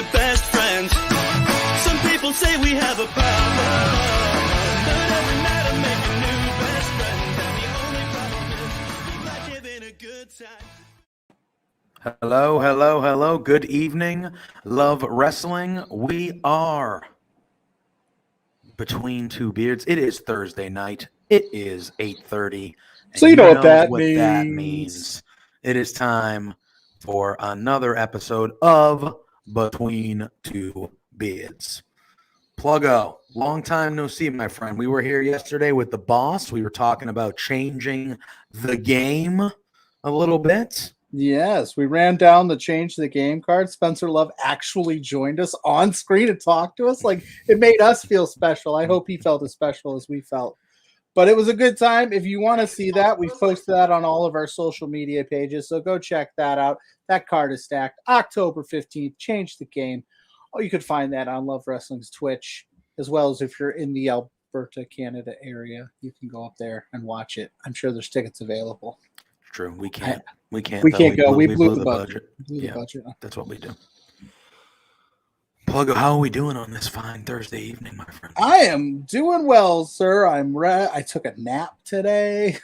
my best friends. Some people say we have a problem, but every night I make a new best friend. And the only problem is we like having a good time. Hello. Good evening. Love wrestling. We are Between Two Beards. It is Thursday night. It is 8:30. So you know what that means. It is time for another episode of Between Two Beards. Pluggo, long time no see, my friend. We were here yesterday with the boss. We were talking about changing the game a little bit. Yes, we ran down the change the game card. Spencer Love actually joined us on screen to talk to us. Like, it made us feel special. I hope he felt as special as we felt. But it was a good time. If you want to see that, we've posted that on all of our social media pages. So go check that out. That card is stacked. October 15th, change the game. Oh, you could find that on Love Wrestling's Twitch, as well as if you're in the Alberta, Canada area, you can go up there and watch it. I'm sure there's tickets available. True. We can't go. We blew the budget. That's what we do. Pluggo, how are we doing on this fine Thursday evening, my friend? I am doing well, sir. I took a nap today.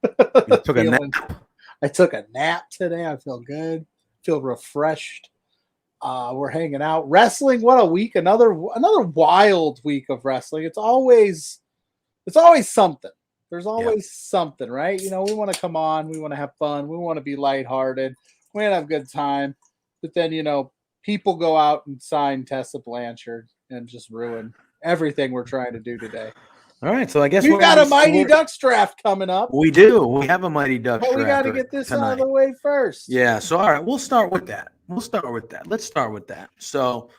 You took a nap? I took a nap today. I feel good. Feel refreshed. We're hanging out. Wrestling, what a week. Another wild week of wrestling. It's always something. There's always something, right? You know, we want to come on. We want to have fun. We want to be lighthearted. We want to have a good time. But then, you know, people go out and sign Tessa Blanchard and just ruin everything we're trying to do today. All right, so I guess we've got a Mighty Ducks draft coming up. We do. We have a Mighty Ducks draft. But we got to get this out of the way first. Yeah, so all right, we'll start with that. Let's start with that. So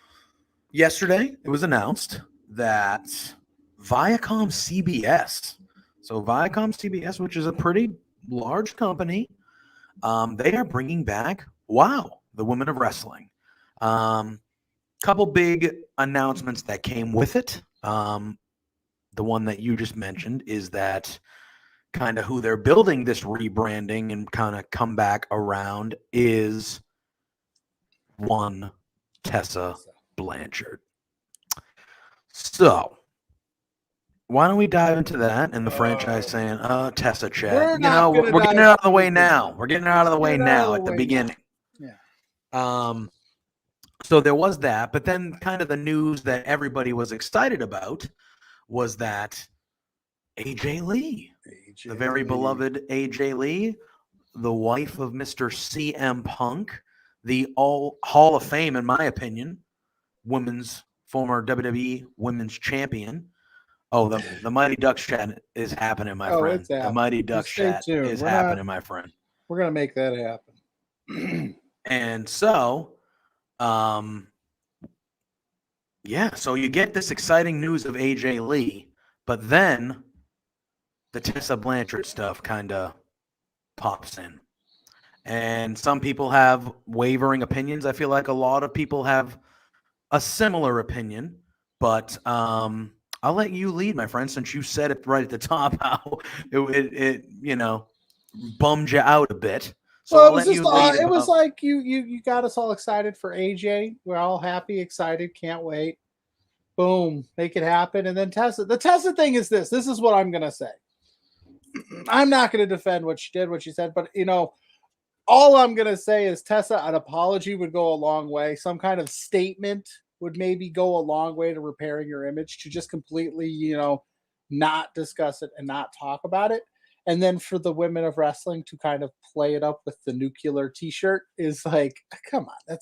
yesterday it was announced that Viacom CBS, which is a pretty large company, they are bringing back the Women of Wrestling. Couple big announcements that came with it. The one that you just mentioned is that kind of who they're building this rebranding and kind of come back around is one Tessa Blanchard. So why don't we dive into that and the franchise saying, Tessa Chad, we're getting it out of the way now. We're getting it out of the way now at the beginning. Yeah. So there was that, but then kind of the news that everybody was excited about was that AJ Lee, the very beloved AJ Lee, the wife of Mr. CM Punk, the Hall of Fame, in my opinion, former WWE Women's Champion. Oh, the Mighty Ducks chat is happening, my friend. The Mighty Ducks chat is happening, my friend. We're going to make that happen. And so, so you get this exciting news of AJ Lee, but then the Tessa Blanchard stuff kind of pops in. And some people have wavering opinions. I feel like a lot of people have a similar opinion, but I'll let you lead, my friend, since you said it right at the top how it bummed you out a bit. So well, it was like you got us all excited for AJ. We're all happy, excited, can't wait. Boom, make it happen. And then Tessa. The Tessa thing is this. This is what I'm going to say. I'm not going to defend what she did, what she said, but, all I'm going to say is Tessa, an apology would go a long way. Some kind of statement would maybe go a long way to repairing your image, to just completely, not discuss it and not talk about it. And then for the Women of Wrestling to kind of play it up with the nuclear t-shirt is like, come on,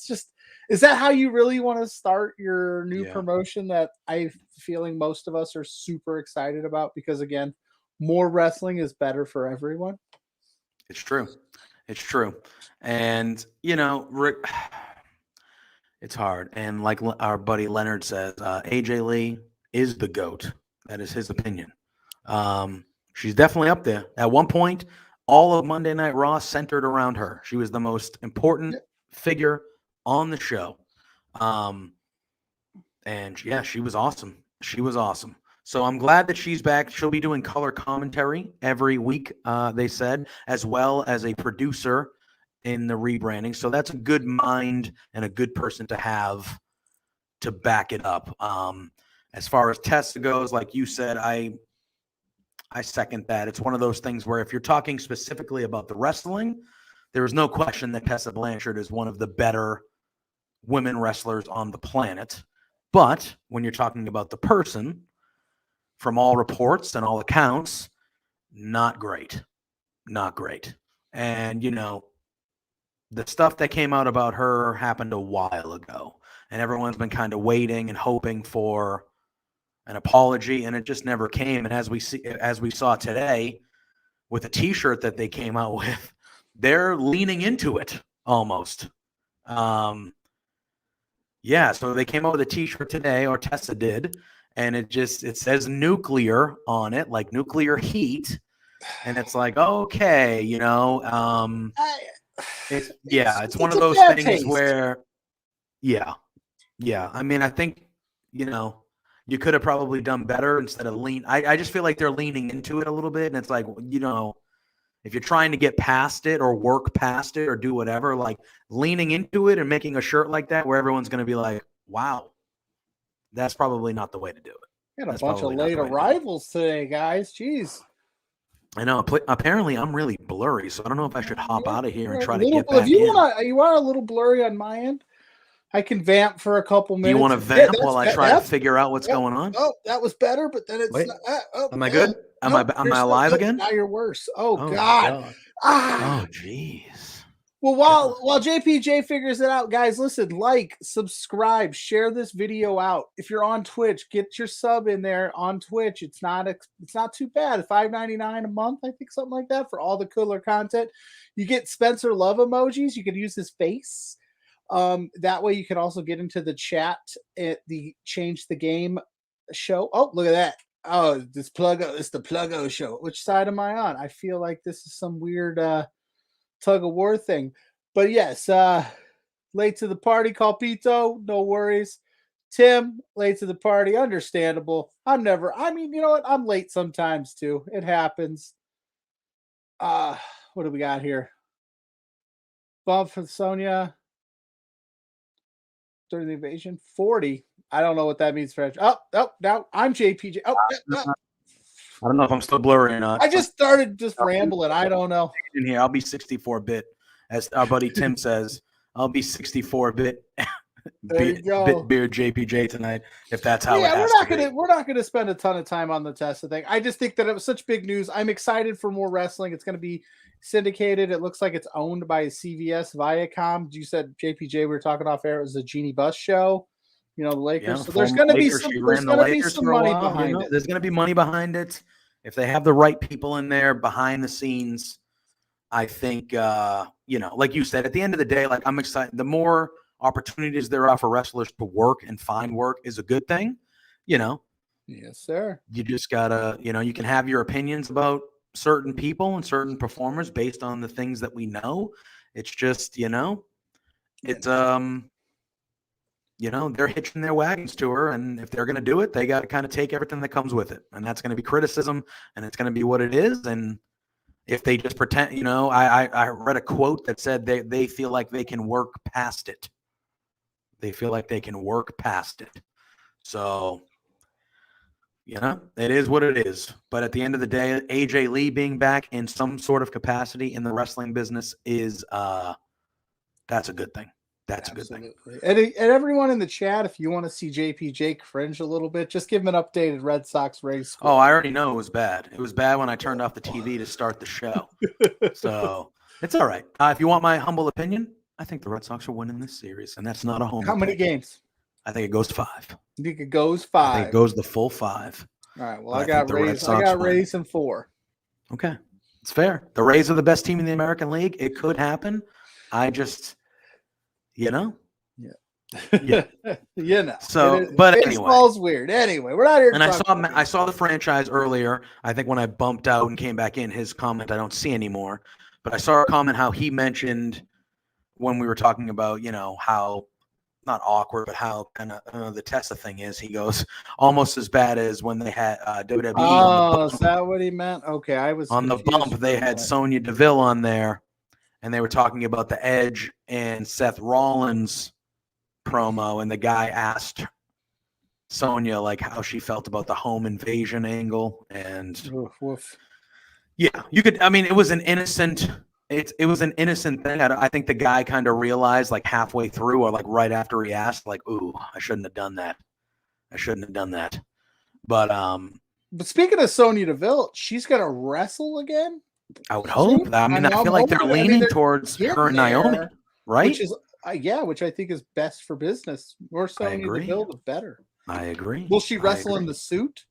is that how you really want to start your new promotion that I'm feeling most of us are super excited about? Because again, more wrestling is better for everyone. It's true. And, Rick, it's hard. And like our buddy Leonard says, AJ Lee is the GOAT. That is his opinion. She's definitely up there. At one point, all of Monday Night Raw centered around her. She was the most important figure on the show. And yeah, she was awesome. So I'm glad that she's back. She'll be doing color commentary every week, they said, as well as a producer in the rebranding. So that's a good mind and a good person to have to back it up. As far as Tessa goes, like you said, I second that. It's one of those things where if you're talking specifically about the wrestling, there is no question that Tessa Blanchard is one of the better women wrestlers on the planet. But when you're talking about the person, from all reports and all accounts, not great. Not great. And, you know, the stuff that came out about her happened a while ago. And everyone's been kind of waiting and hoping for an apology, and it just never came. And as we saw today with the T-shirt that they came out with, they're leaning into it almost. Yeah, so they came out with a T-shirt today, or Tessa did, and it says nuclear on it, like nuclear heat, and it's like, okay, you know, it's one of those things taste. Where, yeah. I mean, I think, you know, you could have probably done better instead of lean. I just feel like they're leaning into it a little bit, and it's like, you know, if you're trying to get past it or work past it or do whatever, like leaning into it and making a shirt like that where everyone's going to be like, wow, that's probably not the way to do it. Got a bunch of late arrivals today, guys. Jeez. I know. Apparently, I'm really blurry, so I don't know if I should hop out of here and try to get back in. If you want a little blurry on my end, I can vamp for a couple minutes. You want to vamp while I try to figure out what's going on? Oh, that was better, but then it's not. Am I good? Am I alive again? Now you're worse. Oh God. Oh jeez. Well, while JPJ figures it out, guys, listen, like, subscribe, share this video out. If you're on Twitch, get your sub in there on Twitch. It's not too bad. $5.99 a month, I think, something like that, for all the cooler content. You get Spencer Love emojis. You can use his face. That way you can also get into the chat at the Change the Game show. Oh, look at that. Oh, it's the Pluggo show. Which side am I on? I feel like this is some weird tug of war thing. But yes, late to the party, Calpito, no worries. Tim, late to the party, understandable. I mean, you know what? I'm late sometimes too. It happens. What do we got here? Bob for Sonia. During the invasion, 40. I don't know what that means for. Oh, now I'm JPJ. I don't know if I'm still blurry or not. I just started rambling. I don't know. In here, I'll be 64-bit, as our buddy Tim says. I'll be 64-bit. There you go. Beard JPJ tonight, if that's how it has to be. We're not gonna spend a ton of time on the Tessa thing. I just think that it was such big news. I'm excited for more wrestling. It's gonna be syndicated. It looks like it's owned by CVS Viacom. You said JPJ, we were talking off air. It was a Jeannie Buss show. You know, the Lakers. So there's going to be some money behind it. There's going to be money behind it. If they have the right people in there behind the scenes, I think, you know, like you said, at the end of the day, like, I'm excited. The more opportunities there are for wrestlers to work and find work is a good thing, you know. Yes, sir. You just got to, you know, you can have your opinions about certain people and certain performers based on the things that we know. It's just, you know, it's, you know, they're hitching their wagons to her, and if they're going to do it, they got to kind of take everything that comes with it, and that's going to be criticism, and it's going to be what it is. And if they just pretend, you know, I read a quote that said they feel like they can work past it. They feel like they can work past it. So, you know, it is what it is. But at the end of the day, AJ Lee being back in some sort of capacity in the wrestling business is that's a good thing. That's Absolutely. A good thing. And everyone in the chat, if you want to see JPJ cringe a little bit, just give him an updated Red Sox race score. Oh, I already know it was bad. It was bad when I turned off the TV to start the show. So it's all right. If you want my humble opinion, I think the Red Sox are winning this series, and that's not a home. How many games? I think it goes to 5. You think it goes 5? I think it goes the full 5. All right. Well, I got Rays in 4. Okay. It's fair. The Rays are the best team in the American League. It could happen. I just, you know. Yeah. You know. So, but anyway. Baseball's weird. Anyway, we're not here. And I saw the franchise earlier. I think when I bumped out and came back in, his comment I don't see anymore. But I saw a comment how he mentioned when we were talking about, you know, how not awkward, but how kind of the Tessa thing is. He goes almost as bad as when they had WWE. Oh, is that what he meant? Okay, I was on the bump. They had Sonya Deville on there, and they were talking about the Edge and Seth Rollins promo, and the guy asked Sonya like how she felt about the home invasion angle, and yeah, you could. I mean, it was an innocent. It was an innocent thing. I think the guy kind of realized like halfway through, or like right after he asked, like, "Ooh, I shouldn't have done that. I shouldn't have done that." But speaking of Sonya Deville, she's gonna wrestle again. I would hope. I mean, I feel like they're leaning towards her and Naomi, right? Which is which I think is best for business. More Sonya Deville, the better. I agree. Will she wrestle in the suit?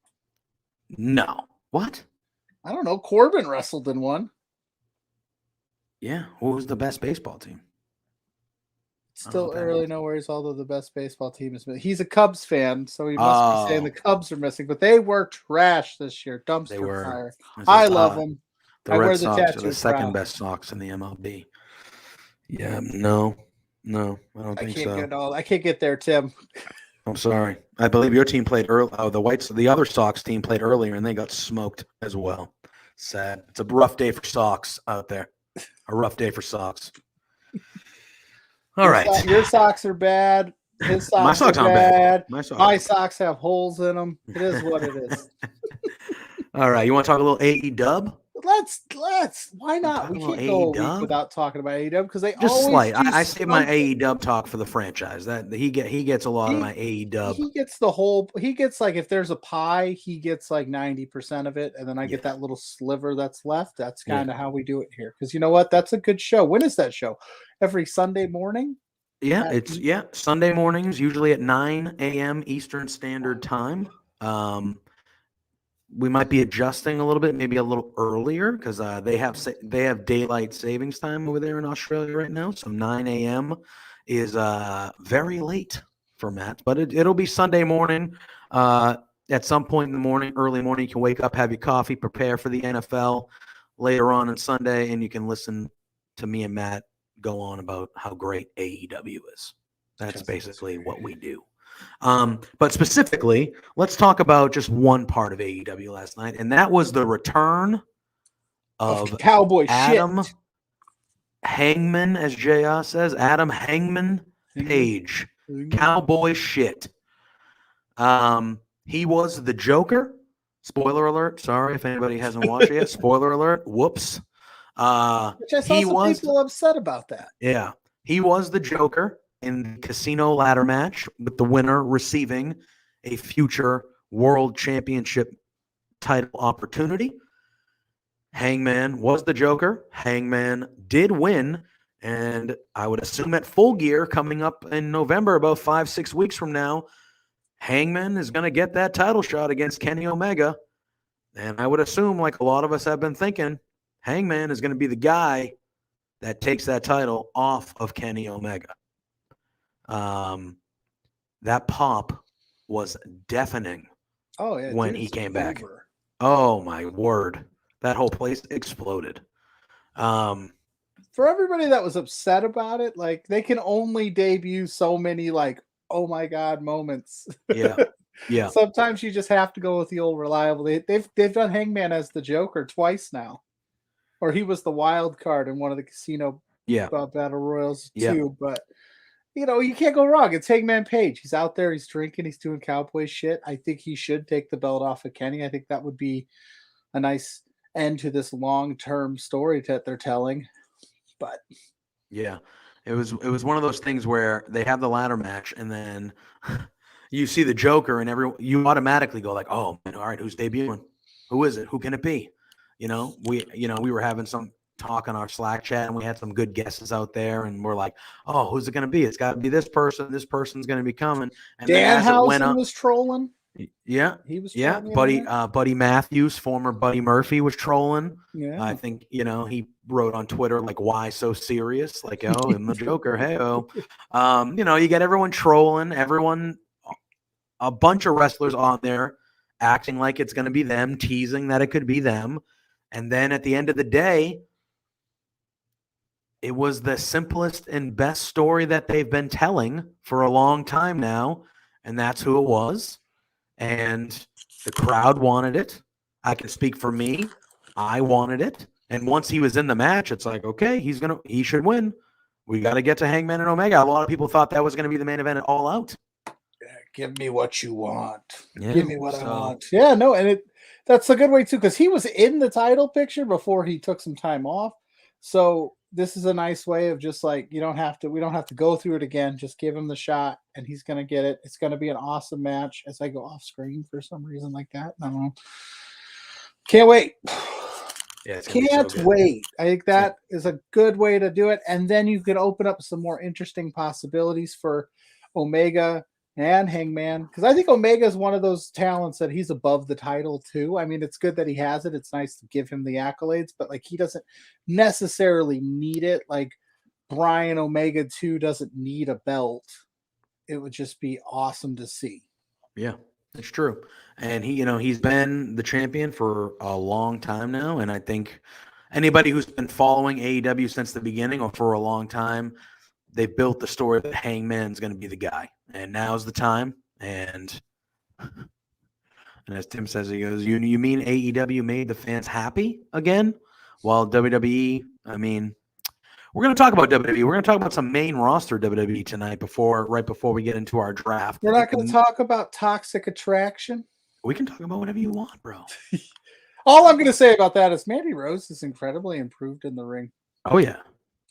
No. What? I don't know. Corbin wrestled in one. Yeah. Who was the best baseball team? Still early, no worries. Although the best baseball team is missing. He's a Cubs fan, so he must be saying the Cubs are missing. But they were trash this year. Dumpster fire. I love them. The Red Sox are the second best Sox in the MLB. Yeah. No, I don't think so. I can't get there, Tim. I'm sorry. I believe your team played early. Oh, the other Sox team played earlier, and they got smoked as well. Sad. It's a rough day for Sox out there. A rough day for Sox. All right. Your socks are bad. His socks My socks are bad. My socks bad. have holes in them. It is what it is. All right. You want to talk a little AEW? Let's. Why not? We can't go a week without talking about AEW because they just always slight. I save my AEW talk for the franchise. That he gets a lot of my AEW. He gets the whole. He gets like if there's a pie, he gets like 90% of it, and then I get that little sliver that's left. That's kind of how we do it here. Because you know what? That's a good show. When is that show? Every Sunday morning. Yeah, it's Sunday mornings, usually at 9 a.m. Eastern Standard Time. We might be adjusting a little bit, maybe a little earlier, because they have daylight savings time over there in Australia right now. So 9 a.m. is very late for Matt, but it'll be Sunday morning. At some point in the morning, early morning, you can wake up, have your coffee, prepare for the NFL later on Sunday, and you can listen to me and Matt go on about how great AEW is. That's basically what we do. But specifically, let's talk about just one part of AEW last night, and that was the return of Cowboy Adam shit. Hangman, as JR says, Adam Hangman Page. Cowboy shit. He was the Joker. Spoiler alert. Sorry if anybody hasn't watched it yet. Spoiler alert. Whoops. Which I saw some people upset about that. Yeah. He was the Joker in the casino ladder match, with the winner receiving a future world championship title opportunity. Hangman was the Joker. Hangman did win, and I would assume at Full Gear coming up in November, about 5-6 weeks from now, Hangman is going to get that title shot against Kenny Omega. And I would assume, like a lot of us have been thinking, Hangman is going to be the guy that takes that title off of Kenny Omega. That pop was deafening when he came back. Oh, my word. That whole place exploded. For everybody that was upset about it, like, they can only debut so many, like, oh my God moments. Yeah. Sometimes you just have to go with the old reliable. They've done Hangman as the Joker twice now. Or he was the wild card in one of the casino battle royals too. But you can't go wrong. It's Hangman Page. He's out there, he's drinking, he's doing cowboy shit. I think he should take the belt off of Kenny. I think that would be a nice end to this long-term story that they're telling. But yeah, it was one of those things where they have the ladder match, and then you see the Joker, and you automatically go like, oh man, all right, who's debuting? Who is it? Who can it be? We were having some talk on our Slack chat, and we had some good guesses out there, and we're like, oh, who's it going to be? It's got to be this person. This person's going to be coming. And Danhausen was trolling. Yeah. He was trolling. Buddy Matthews, former Buddy Murphy, was trolling. Yeah. I think, he wrote on Twitter, like, why so serious? Like, oh, I'm the Joker. Hey-oh. You get everyone trolling, a bunch of wrestlers on there acting like it's going to be them, teasing that it could be them. And then at the end of the day, it was the simplest and best story that they've been telling for a long time now, and that's who it was. And the crowd wanted it. I can speak for me. I wanted it. And once he was in the match, it's like, okay, he should win. we got to get to Hangman and Omega. A lot of people thought that was going to be the main event at All Out. Yeah, give me what you want. Yeah, give me what I want. Yeah, no, and that's a good way too, because he was in the title picture before he took some time off. So this is a nice way of just like we don't have to go through it again. Just give him the shot, and he's gonna get it. It's gonna be an awesome match. As I go off screen for some reason like that, I don't know. Can't wait. Yeah, can't wait. I think that is a good way to do it, and then you can open up some more interesting possibilities for Omega and Hangman, because I think Omega is one of those talents that he's above the title too. I mean, it's good that he has it. It's nice to give him the accolades, but like he doesn't necessarily need it. Like Brian Omega 2 doesn't need a belt. It would just be awesome to see. Yeah, it's true. And he's been the champion for a long time now. And I think anybody who's been following AEW since the beginning or for a long time, they've built the story that Hangman's going to be the guy. And now's the time. And as Tim says, he goes, you mean AEW made the fans happy again? While WWE, I mean, we're going to talk about WWE. We're going to talk about some main roster WWE tonight right before we get into our draft. We're not going to talk about Toxic Attraction. We can talk about whatever you want, bro. All I'm going to say about that is Mandy Rose is incredibly improved in the ring. Oh, yeah.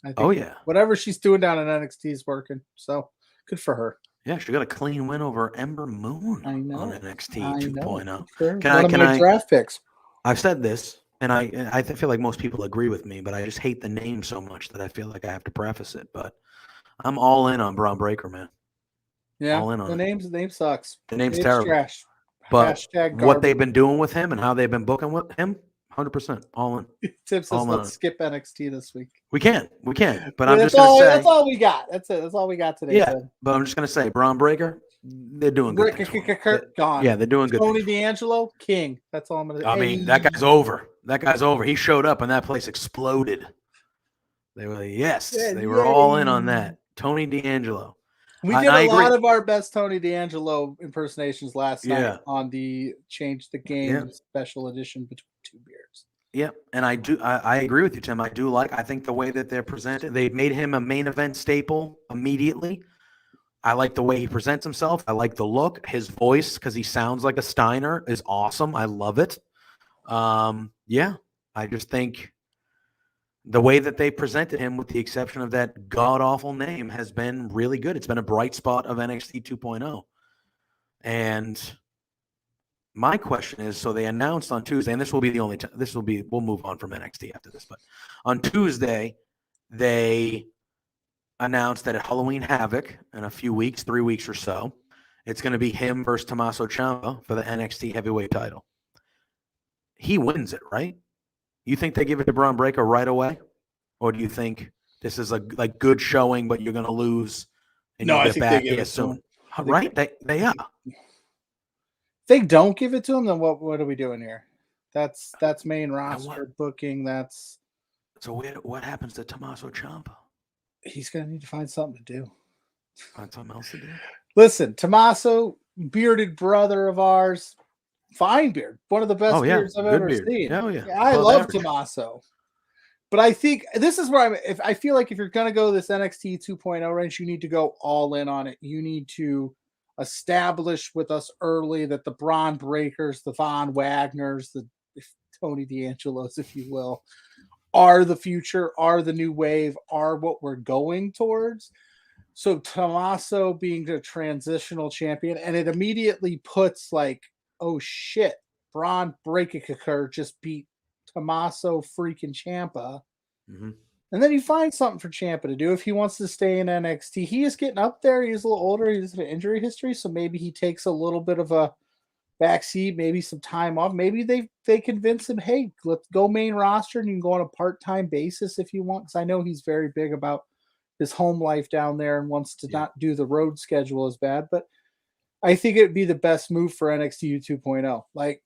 I think whatever she's doing down in NXT is working. So good for her. Yeah, she got a clean win over Ember Moon on NXT 2.0. Sure. Can I draft picks? I've said this, and I feel like most people agree with me, but I just hate the name so much that I feel like I have to preface it. But I'm all in on Braun Breaker, man. Yeah, all in on the name sucks. The name's terrible. Trash. But what they've been doing with him and how they've been booking with him, 100% all in. Tim says let's skip NXT this week. We can, but I'm just going to say that's all we got. That's it. That's all we got today. Yeah, but I'm just going to say Braun Breaker, they're doing good. Gone. Yeah, they're doing good. Tony D'Angelo, king. That's all I'm going to say. I mean, that guy's over. He showed up and that place exploded. They were they were all in on that. Tony D'Angelo. We did a lot of our best Tony D'Angelo impersonations last night on the Change the Game special edition between two beers. Yeah, and I agree with you, Tim. I think the way that they're presented, they made him a main event staple immediately. I like the way he presents himself. I like the look. His voice, because he sounds like a Steiner, is awesome. I love it. I just think the way that they presented him, with the exception of that god-awful name, has been really good. It's been a bright spot of NXT 2.0. And my question is, so they announced on Tuesday, and this will be the only time, we'll move on from NXT after this, but on Tuesday, they announced that at Halloween Havoc in a few weeks, 3 weeks or so, it's going to be him versus Tommaso Ciampa for the NXT heavyweight title. He wins it, right? You think they give it to Braun Breaker right away? Or do you think this is a good showing, but you're going to lose and I get think back they give here it soon? Right? They are. If they don't give it to him, then what are we doing here? That's main roster booking. So what happens to Tommaso Ciampa? He's going to need to find something to do. Find something else to do? Listen, Tommaso, bearded brother of ours, fine beard, one of the best beards I've ever seen. Oh, yeah. I love Tommaso. But I think this is where I feel like if you're going to go this NXT 2.0 range, you need to go all in on it. You need to establish with us early that the Braun Breakers, the Von Wagners, the Tony D'Angelos, if you will, are the future, are the new wave, are what we're going towards. So Tommaso being the transitional champion, and it immediately puts like, oh shit, Braun Breaker just beat Tommaso freaking Ciampa. Mm-hmm. And then you find something for Ciampa to do if he wants to stay in NXT. He is getting up there. He's a little older. He has an injury history, so maybe he takes a little bit of a backseat, maybe some time off. Maybe they convince him, hey, let's go main roster, and you can go on a part-time basis if you want, because I know he's very big about his home life down there and wants to not do the road schedule as bad. But I think it would be the best move for NXT 2.0. Like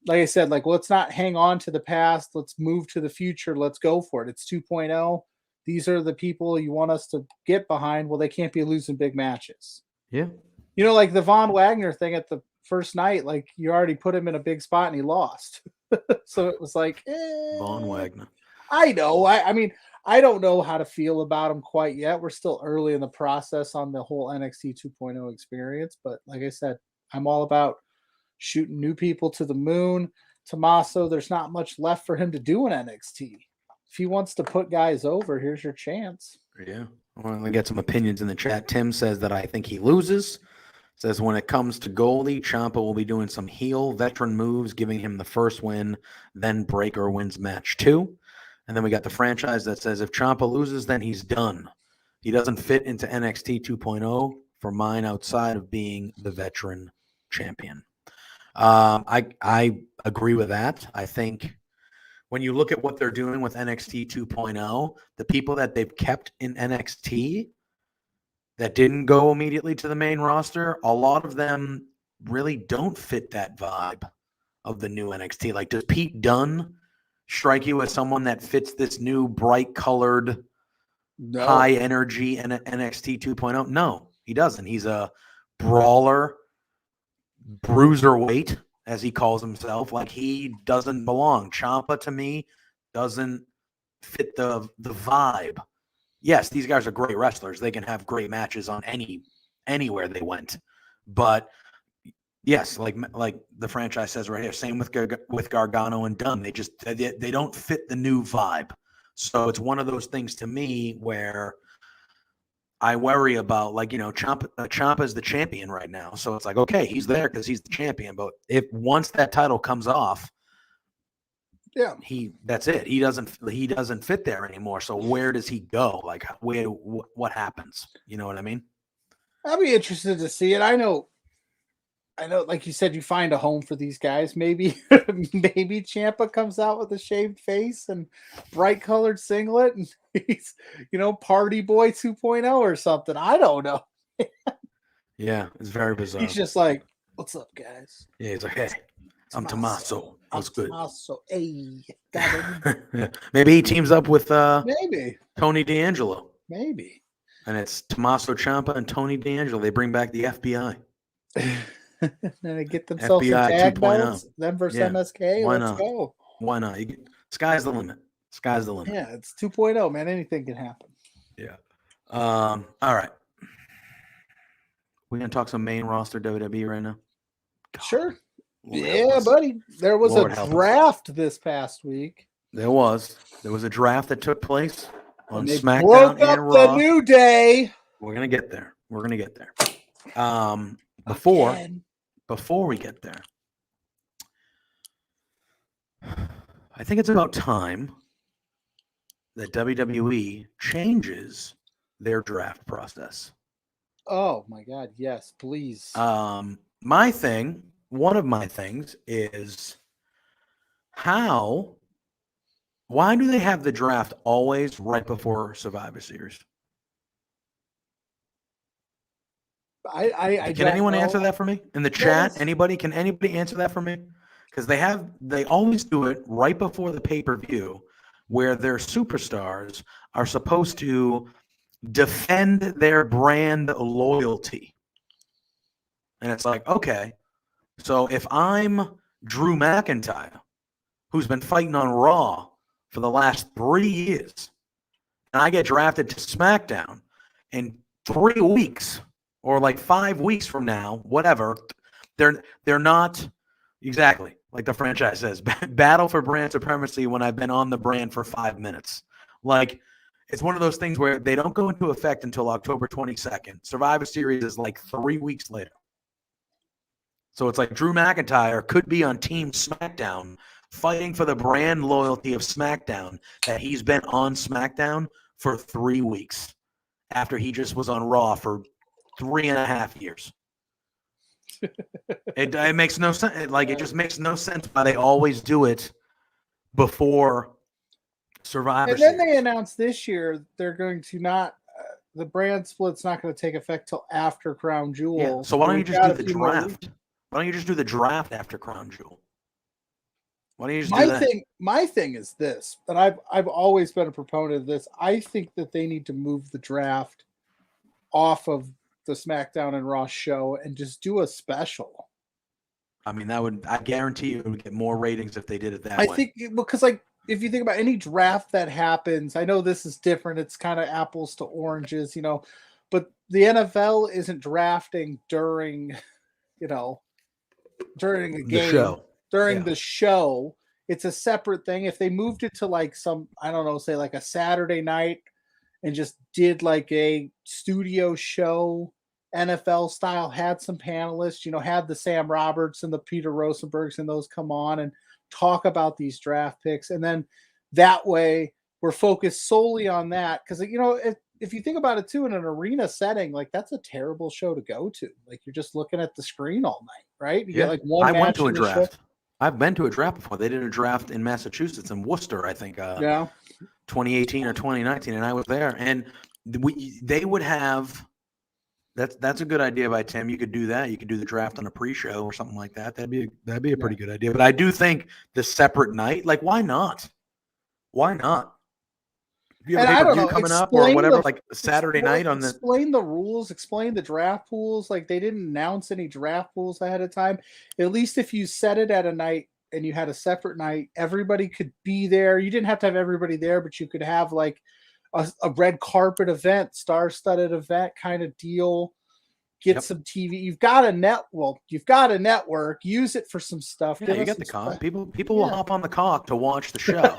I said, let's not hang on to the past. Let's move to the future. Let's go for it. It's 2.0. These are the people you want us to get behind. Well, they can't be losing big matches. Yeah. Like the Von Wagner thing at the first night, you already put him in a big spot and he lost. So it was like, Von Wagner. I know. I mean, I don't know how to feel about them quite yet. We're still early in the process on the whole NXT 2.0 experience, but like I said, I'm all about shooting new people to the moon. Tommaso, there's not much left for him to do in NXT. If he wants to put guys over, here's your chance. Yeah. I want to get some opinions in the chat. Tim says that I think he loses. Says when it comes to Goldie, Ciampa will be doing some heel veteran moves, giving him the first win, then Breaker wins match 2. And then we got the franchise that says if Ciampa loses, then he's done. He doesn't fit into NXT 2.0 for mine outside of being the veteran champion. I agree with that. I think when you look at what they're doing with NXT 2.0, the people that they've kept in NXT that didn't go immediately to the main roster, a lot of them really don't fit that vibe of the new NXT. Like, does Pete Dunne strike you as someone that fits this new bright-colored, high-energy NXT 2.0? No, he doesn't. He's a brawler, bruiserweight, as he calls himself. Like, he doesn't belong. Ciampa, to me, doesn't fit the vibe. Yes, these guys are great wrestlers. They can have great matches on anywhere they went. But yes, like the franchise says right here, same with Gargano and Dunn. They don't fit the new vibe. So it's one of those things to me where I worry about, like, Ciampa is the champion right now. So it's like, okay, he's there because he's the champion. But if once that title comes off, yeah, that's it. He doesn't fit there anymore. So where does he go? Like, what happens? You know what I mean? I'd be interested to see it. I know, like you said, you find a home for these guys. Maybe Ciampa comes out with a shaved face and bright colored singlet, and he's, Party Boy 2.0 or something. I don't know. Yeah, it's very bizarre. He's just like, "What's up, guys?" Yeah, he's like, "Hey, I'm Tommaso. What's good?" Tommaso. Hey, got him. Maybe he teams up with Maybe Tony D'Angelo. Maybe. And it's Tommaso Ciampa and Tony D'Angelo. They bring back the FBI. And they get themselves FBI some tag 2.0. belts. Them versus MSK. Why Let's not? go. Why not? Sky's the limit. Sky's the limit. Yeah, it's 2.0, man. Anything can happen. Yeah. All right. We're going to talk some main roster WWE right now? God. Sure. Lord yeah, buddy. There was Lord a draft this past week. There was a draft that took place on they SmackDown broke up and Raw. the New Day. We're going to get there. Before we get there, I think it's about time that WWE changes their draft process. Oh my God, yes, please. One of my things is why do they have the draft always right before Survivor Series? Can anyone answer that for me in the chat? Yes. Can anybody answer that for me? Because they always do it right before the pay-per-view, where their superstars are supposed to defend their brand loyalty. And it's like, okay, so if I'm Drew McIntyre, who's been fighting on Raw for the last 3 years, and I get drafted to SmackDown in 3 weeks, or like 5 weeks from now, whatever, they're not exactly like the franchise says, battle for brand supremacy when I've been on the brand for 5 minutes. Like, it's one of those things where they don't go into effect until October 22nd. Survivor Series is like 3 weeks later. So it's like Drew McIntyre could be on Team SmackDown fighting for the brand loyalty of SmackDown that he's been on SmackDown for 3 weeks after he just was on Raw for 3.5 years. It makes no sense. It just makes no sense why they always do it before Survivor Series. And then Series. they announced this year they're going to not the brand split's not going to take effect till after Crown Jewel. Yeah. So why don't you just do the draft? Why don't you just do the draft after Crown Jewel? Why don't you just do that? My thing is this, and I've always been a proponent of this. I think that they need to move the draft off of the SmackDown and Raw show and just do a special. I mean, I guarantee you it would get more ratings if they did it that way. I think because, like, if you think about any draft that happens, I know this is different. It's kind of apples to oranges, but the NFL isn't drafting during, during a game, during the show. It's a separate thing. If they moved it to like some, I don't know, say like a Saturday night and just did like a studio show, NFL style, had some panelists, had the Sam Roberts and the Peter Rosenbergs and those come on and talk about these draft picks. And then that way we're focused solely on that. Because, if you think about it too, in an arena setting, like that's a terrible show to go to. Like you're just looking at the screen all night, right? You get like one I match went to a in the draft. show. I've been to a draft before. They did a draft in Massachusetts, in Worcester, I think. 2018 or 2019, and I was there. And they would have. That's a good idea by Tim. You could do that. You could do the draft on a pre-show or something like that. That'd be a pretty good idea. But I do think the separate night, like, why not? Why not? You have a pay-per-view coming up or whatever, like Saturday night on the. Explain the rules. Explain the draft pools. Like they didn't announce any draft pools ahead of time. At least if you set it at a night and you had a separate night, everybody could be there. You didn't have to have everybody there, but you could have like a red carpet event, star-studded event kind of deal. Get some TV. You've got a network. Use it for some stuff. Yeah, you got the cock. People will hop on the cock to watch the show.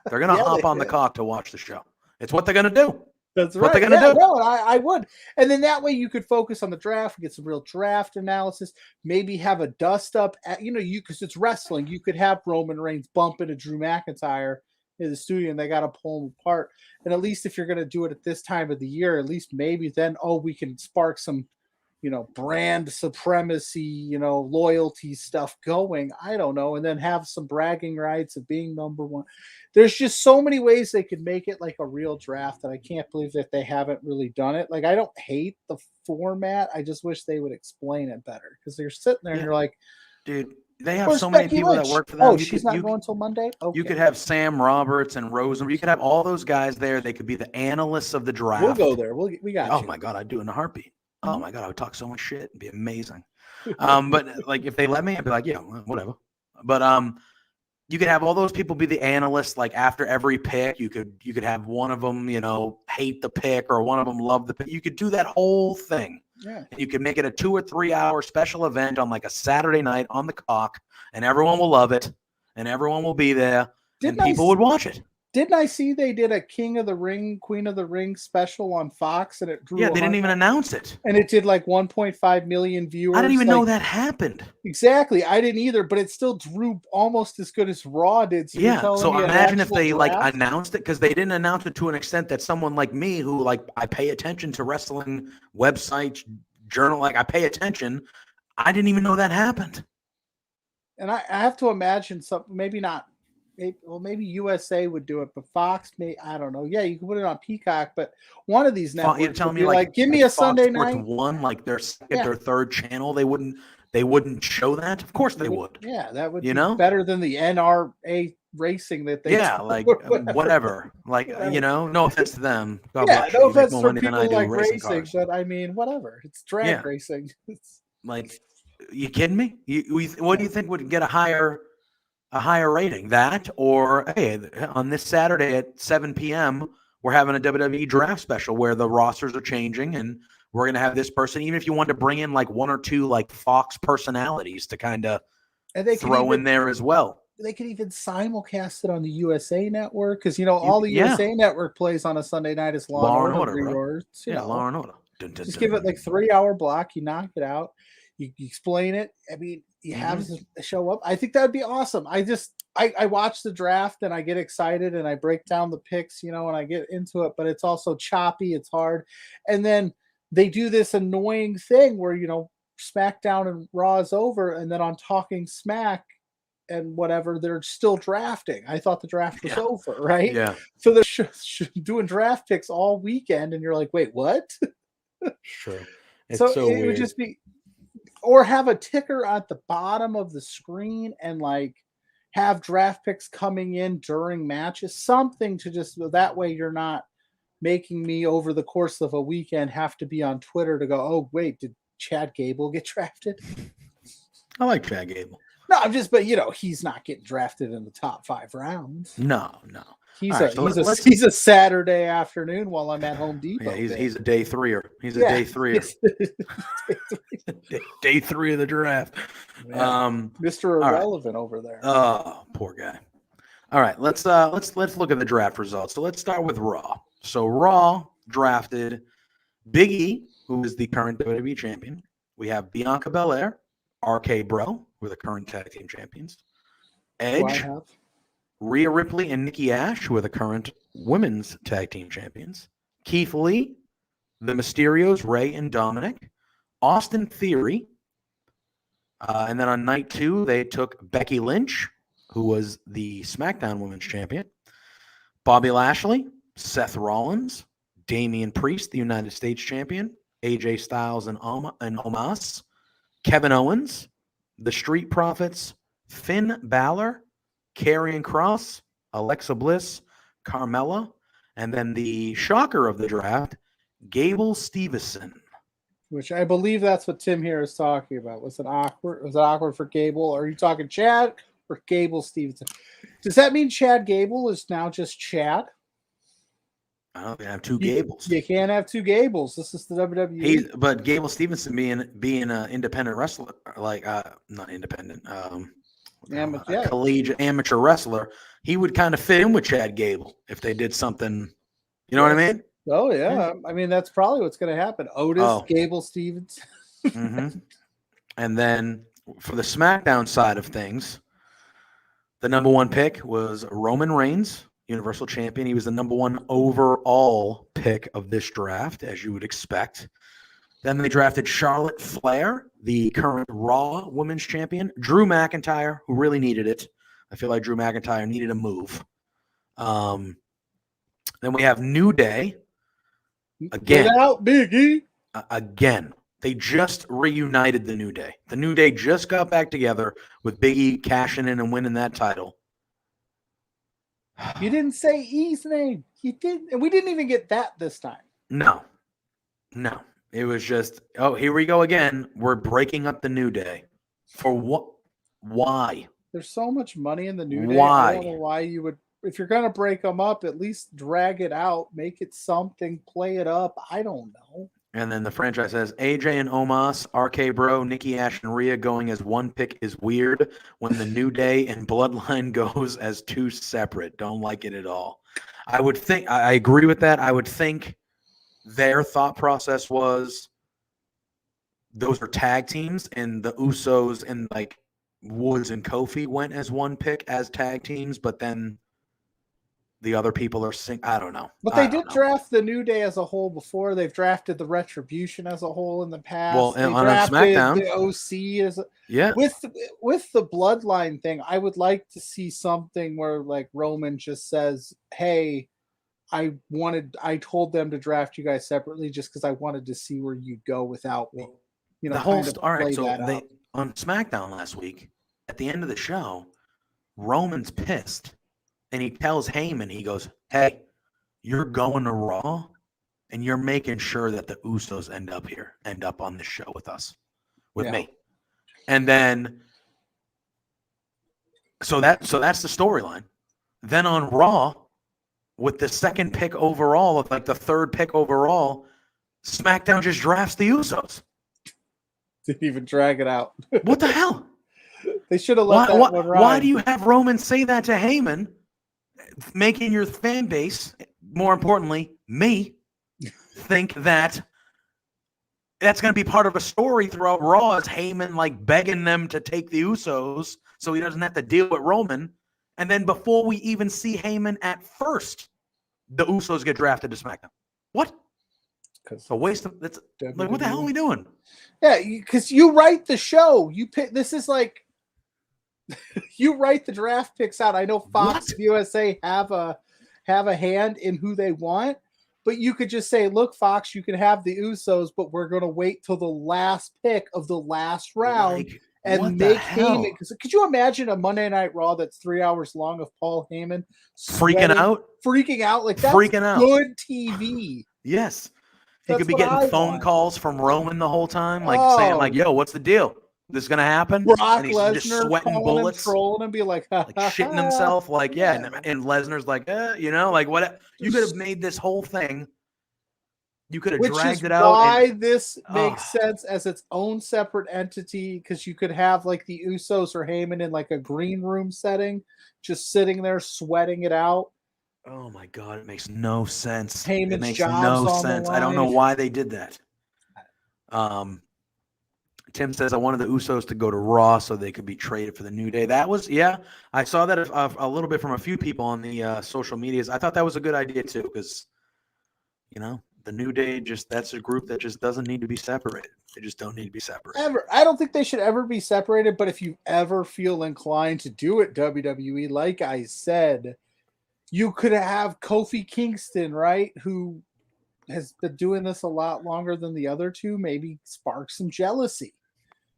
They're gonna hop on the cock to watch the show. It's what they're gonna do. That's right. What they're gonna do. No, I would. And then that way you could focus on the draft, get some real draft analysis. Maybe have a dust up. Because it's wrestling. You could have Roman Reigns bump into Drew McIntyre in the studio, and they got to pull them apart. And at least if you're gonna do it at this time of the year, at least maybe then we can spark some. Brand supremacy, loyalty stuff going. I don't know. And then have some bragging rights of being number one. There's just so many ways they could make it like a real draft that I can't believe that they haven't really done it. Like, I don't hate the format. I just wish they would explain it better because they're sitting there and you're like, dude, they have so many people that work for them. She's not going until Monday? Okay. You could have Sam Roberts and Rosen. You could have all those guys there. They could be the analysts of the draft. We'll go there. We got Oh, my God. I'd do it in a heartbeat. Oh my God, I would talk so much shit. It'd be amazing. But like if they let me, I'd be like, yeah, whatever. But you could have all those people be the analysts. Like after every pick, you could have one of them, hate the pick, or one of them love the pick. You could do that whole thing. Yeah. You could make it a 2 or 3 hour special event on like a Saturday night on the cock, and everyone will love it, and everyone will be there, and people would watch it. Didn't I see they did a King of the Ring, Queen of the Ring special on Fox, and it drew? Yeah, they didn't even announce it, and it did like 1.5 million viewers. I didn't even know that happened. Exactly, I didn't either, but it still drew almost as good as Raw did. So so imagine if they like announced it, because they didn't announce it to an extent that someone like me, who like I pay attention to wrestling websites, journal, like I pay attention. I didn't even know that happened. And I have to imagine something, maybe not. Maybe USA would do it, but Fox I don't know. Yeah, you can put it on Peacock, but one of these networks you're telling me like, give me a Sunday night. One, like their second or third channel, they wouldn't show that. Of course they would. Yeah, that would be better than the NRA racing that they. Yeah, like whatever. Like no offense to them. God bless you. No offense for people like racing, but I mean, whatever. It's drag racing. It's like, you kidding me? What do you think would get a higher rating? That, or hey, on this Saturday at 7 p.m. we're having a WWE draft special where the rosters are changing, and we're gonna have this person. Even if you wanted to bring in like 1 or 2 like Fox personalities to kind of throw in there as well. They could even simulcast it on the USA Network, because all the USA Network plays on a Sunday night is Law and Order. Law and Order. Just give it like 3-hour block. You knock it out. You explain it. I mean, you have to show up. I think that would be awesome. I watch the draft and I get excited and I break down the picks, and I get into it, but it's also choppy. It's hard. And then they do this annoying thing where, SmackDown and Raw is over, and then on Talking Smack and whatever, they're still drafting. I thought the draft was over, right? Yeah. So they're doing draft picks all weekend, and you're like, wait, what? Sure. So it weird. Would just be, or have a ticker at the bottom of the screen and like have draft picks coming in during matches, something to just, that way you're not making me over the course of a weekend have to be on Twitter to go, oh wait, did Chad Gable get drafted? I like Chad Gable. No, I'm just, but he's not getting drafted in the top 5 rounds. No. He's a Saturday afternoon while I'm at Home Depot. Yeah, he's a day threer. He's a day threer. Day 3 of the draft. Yeah. Mr. Irrelevant over there. Oh, poor guy. All right, let's look at the draft results. So let's start with Raw. So Raw drafted Big E, who is the current WWE champion. We have Bianca Belair, RK Bro, who are the current tag team champions. Edge, Rhea Ripley, and Nikki Ash, who are the current women's tag team champions. Keith Lee, the Mysterios, Ray and Dominic. Austin Theory. And then on night 2, they took Becky Lynch, who was the SmackDown Women's Champion. Bobby Lashley, Seth Rollins, Damian Priest, the United States Champion. AJ Styles and Omos. Kevin Owens, the Street Profits, Finn Balor, Karrion Kross, Alexa Bliss, Carmella, and then the shocker of the draft, Gable Steveson. Which I believe that's what Tim here is talking about. Was it awkward for Gable? Or are you talking Chad or Gable Steveson? Does that mean Chad Gable is now just Chad? I don't have 2 Gables. You can't have 2 Gables. This is the WWE. But Gable Steveson being an independent wrestler, like not independent, collegiate amateur wrestler, he would kind of fit in with Chad Gable if they did something. You know what I mean? Oh yeah, I mean that's probably what's going to happen. Otis, Gable Stevens. Mm-hmm. And then for the SmackDown side of things, the number 1 pick was Roman Reigns, Universal Champion. He was the number 1 overall pick of this draft, as you would expect. Then they drafted Charlotte Flair, the current Raw Women's Champion. Drew McIntyre, who really needed it. I feel like Drew McIntyre needed a move. Then we have New Day. Again. Get out, Big E. Again. They just reunited the New Day. The New Day just got back together with Big E cashing in and winning that title. You didn't say E's name. You didn't. And we didn't even get that this time. No. It was just, here we go again. We're breaking up the New Day. For what? Why? There's so much money in the New Day. Why? I don't know why you would. If you're going to break them up, at least drag it out. Make it something. Play it up. I don't know. And then the franchise says, AJ and Omos, RK Bro, Nikki Ash, and Rhea going as 1 pick is weird when the New Day and Bloodline goes as 2 separate. Don't like it at all. I agree with that. I would think their thought process was those are tag teams, and the Usos and like Woods and Kofi went as 1 pick as tag teams, but then the other people are I don't know. But they did draft the New Day as a whole before. They've drafted the Retribution as a whole in the past. Well, they on drafted SmackDown, the OC as yeah. With the Bloodline thing, I would like to see something where like Roman just says, "Hey, I told them to draft you guys separately just because I wanted to see where you go without me." The whole all right. So they on SmackDown last week at the end of the show, Roman's pissed. And he tells Heyman, he goes, hey, you're going to Raw, and you're making sure that the Usos end up on the show with us, with me. And then, so that's the storyline. Then on Raw, with the 2nd pick overall, with like the 3rd pick overall, SmackDown just drafts the Usos. Didn't even drag it out. What the hell? They should have let that one ride. Why do you have Roman say that to Heyman? Making your fan base, more importantly, me, think that that's going to be part of a story throughout Raw as Heyman like begging them to take the Usos so he doesn't have to deal with Roman. And then before we even see Heyman at first, the Usos get drafted to SmackDown. What? It's a waste of that's like, what the hell are we doing? Yeah, because you write the show. You pick. This is like you write the draft picks out. I know Fox USA have a hand in who they want, but you could just say, look, Fox, you can have the Usos, but we're going to wait till the last pick of the last round and make Heyman. Could you imagine a Monday Night Raw that's 3 hours long of Paul Heyman freaking out? Like that's good TV. Yes. He could be getting phone calls from Roman the whole time, like saying like, yo, what's the deal? this is gonna happen? Brock And he's just Lesnar sweating calling bullets, him, trolling him, be like shitting himself, like and Lesnar's like, like what? You could have made this whole thing. You could have dragged it out. Why this makes sense as its own separate entity, because you could have like the Usos or Heyman in like a green room setting, just sitting there sweating it out. Oh my God, it makes no sense. Heyman's It makes job's no on the sense. I don't know line. why they did that. Tim says, I wanted the Usos to go to Raw so they could be traded for the New Day. That was, I saw that a little bit from a few people on the social medias. I thought that was a good idea too, because, the New Day, that's a group that just doesn't need to be separated. They just don't need to be separated. Ever. I don't think they should ever be separated, but if you ever feel inclined to do it, WWE, like I said, you could have Kofi Kingston, right, who has been doing this a lot longer than the other two, maybe spark some jealousy.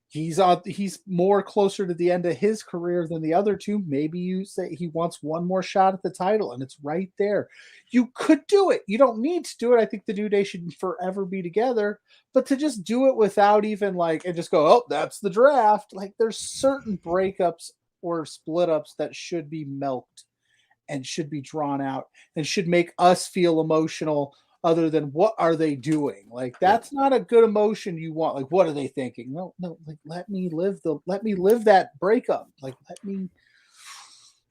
He's more closer to the end of his career than the other two. Maybe you say he wants one more shot at the title, and it's right there. You could do it. You don't need to do it. I think the New Day should forever be together, but to just do it without even and just go, oh, that's the draft. Like, there's certain breakups or split ups that should be milked and should be drawn out and should make us feel emotional. Other than what are they doing? Like, that's not a good emotion you want. Like, what are they thinking? No, like, let me live that breakup. Like, let me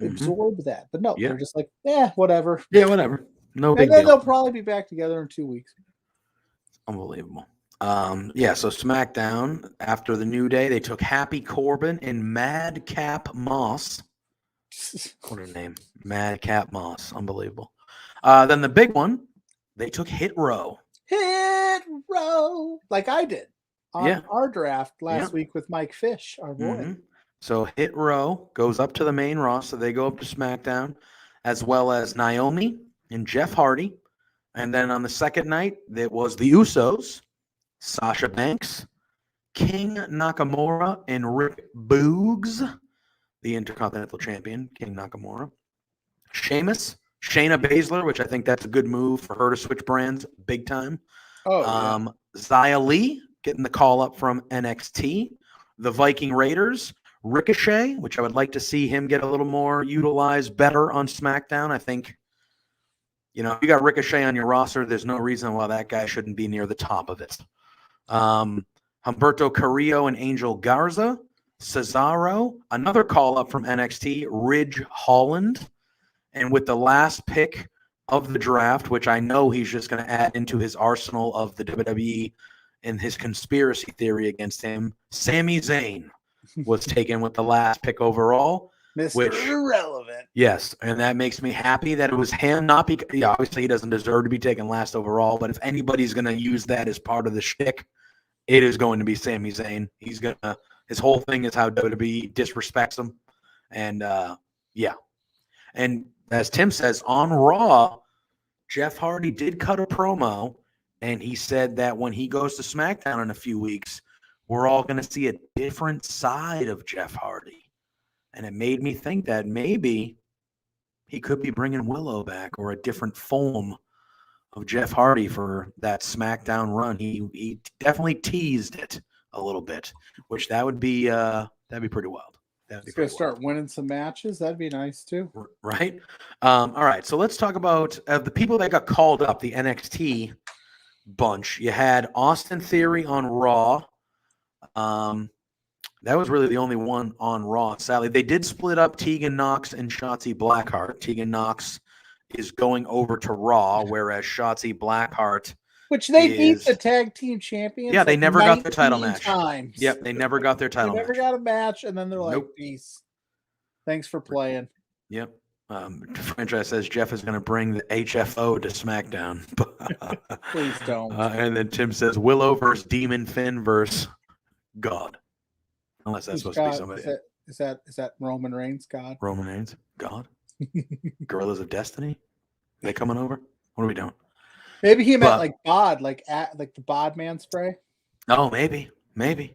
absorb that. But no, they're just like, whatever. Yeah, whatever. No big deal. And then deal. they'll probably be back together in 2 weeks. Unbelievable. So SmackDown, after the New Day, they took Happy Corbin and Madcap Moss. What a name. Madcap Moss. Unbelievable. Then the big one, they took Hit Row. Hit Row. Like I did on our draft last week with Mike Fish, our boy. Mm-hmm. So Hit Row goes up to the main roster. They go up to SmackDown, as well as Naomi and Jeff Hardy. And then on the second night, it was the Usos, Sasha Banks, King Nakamura, and Rick Boogs, the Intercontinental Champion, King Nakamura. Sheamus, Shayna Baszler, which I think that's a good move for her to switch brands big time. Xia Li getting the call up from NXT. The Viking Raiders, Ricochet, which I would like to see him get a little more utilized better on SmackDown. I think, if you got Ricochet on your roster, there's no reason why that guy shouldn't be near the top of it. Humberto Carrillo and Angel Garza. Cesaro, another call up from NXT, Ridge Holland. And with the last pick of the draft, which I know he's just going to add into his arsenal of the WWE and his conspiracy theory against him, Sami Zayn was taken with the last pick overall. Mr. Irrelevant. Yes, and that makes me happy that it was him. Not because, obviously he doesn't deserve to be taken last overall, but if anybody's going to use that as part of the shtick, it is going to be Sami Zayn. His whole thing is how WWE disrespects him. And, And as Tim says, on Raw, Jeff Hardy did cut a promo, and he said that when he goes to SmackDown in a few weeks, we're all going to see a different side of Jeff Hardy. And it made me think that maybe he could be bringing Willow back or a different form of Jeff Hardy for that SmackDown run. He definitely teased it a little bit, which that'd be pretty wild. He's going to start winning some matches. That'd be nice too. Right. All right. So let's talk about the people that got called up, the NXT bunch. You had Austin Theory on Raw. That was really the only one on Raw. Sadly, they did split up Tegan Nox and Shotzi Blackheart. Tegan Nox is going over to Raw, whereas Shotzi Blackheart, which they beat the tag team champions. Yeah, they never got their title match. Times. Yep, they never got their title match. They never got a match, and then they're like, peace. Thanks for playing. Yep. Franchise says Jeff is going to bring the HFO to SmackDown. Please don't. And then Tim says Willow versus Demon Finn versus God. Unless that's supposed to be somebody. Is that Roman Reigns, God? Roman Reigns, God? Gorillas of Destiny? Are they coming over? What are we doing? Maybe he meant like bod, like the bod man spray. Oh, maybe. Maybe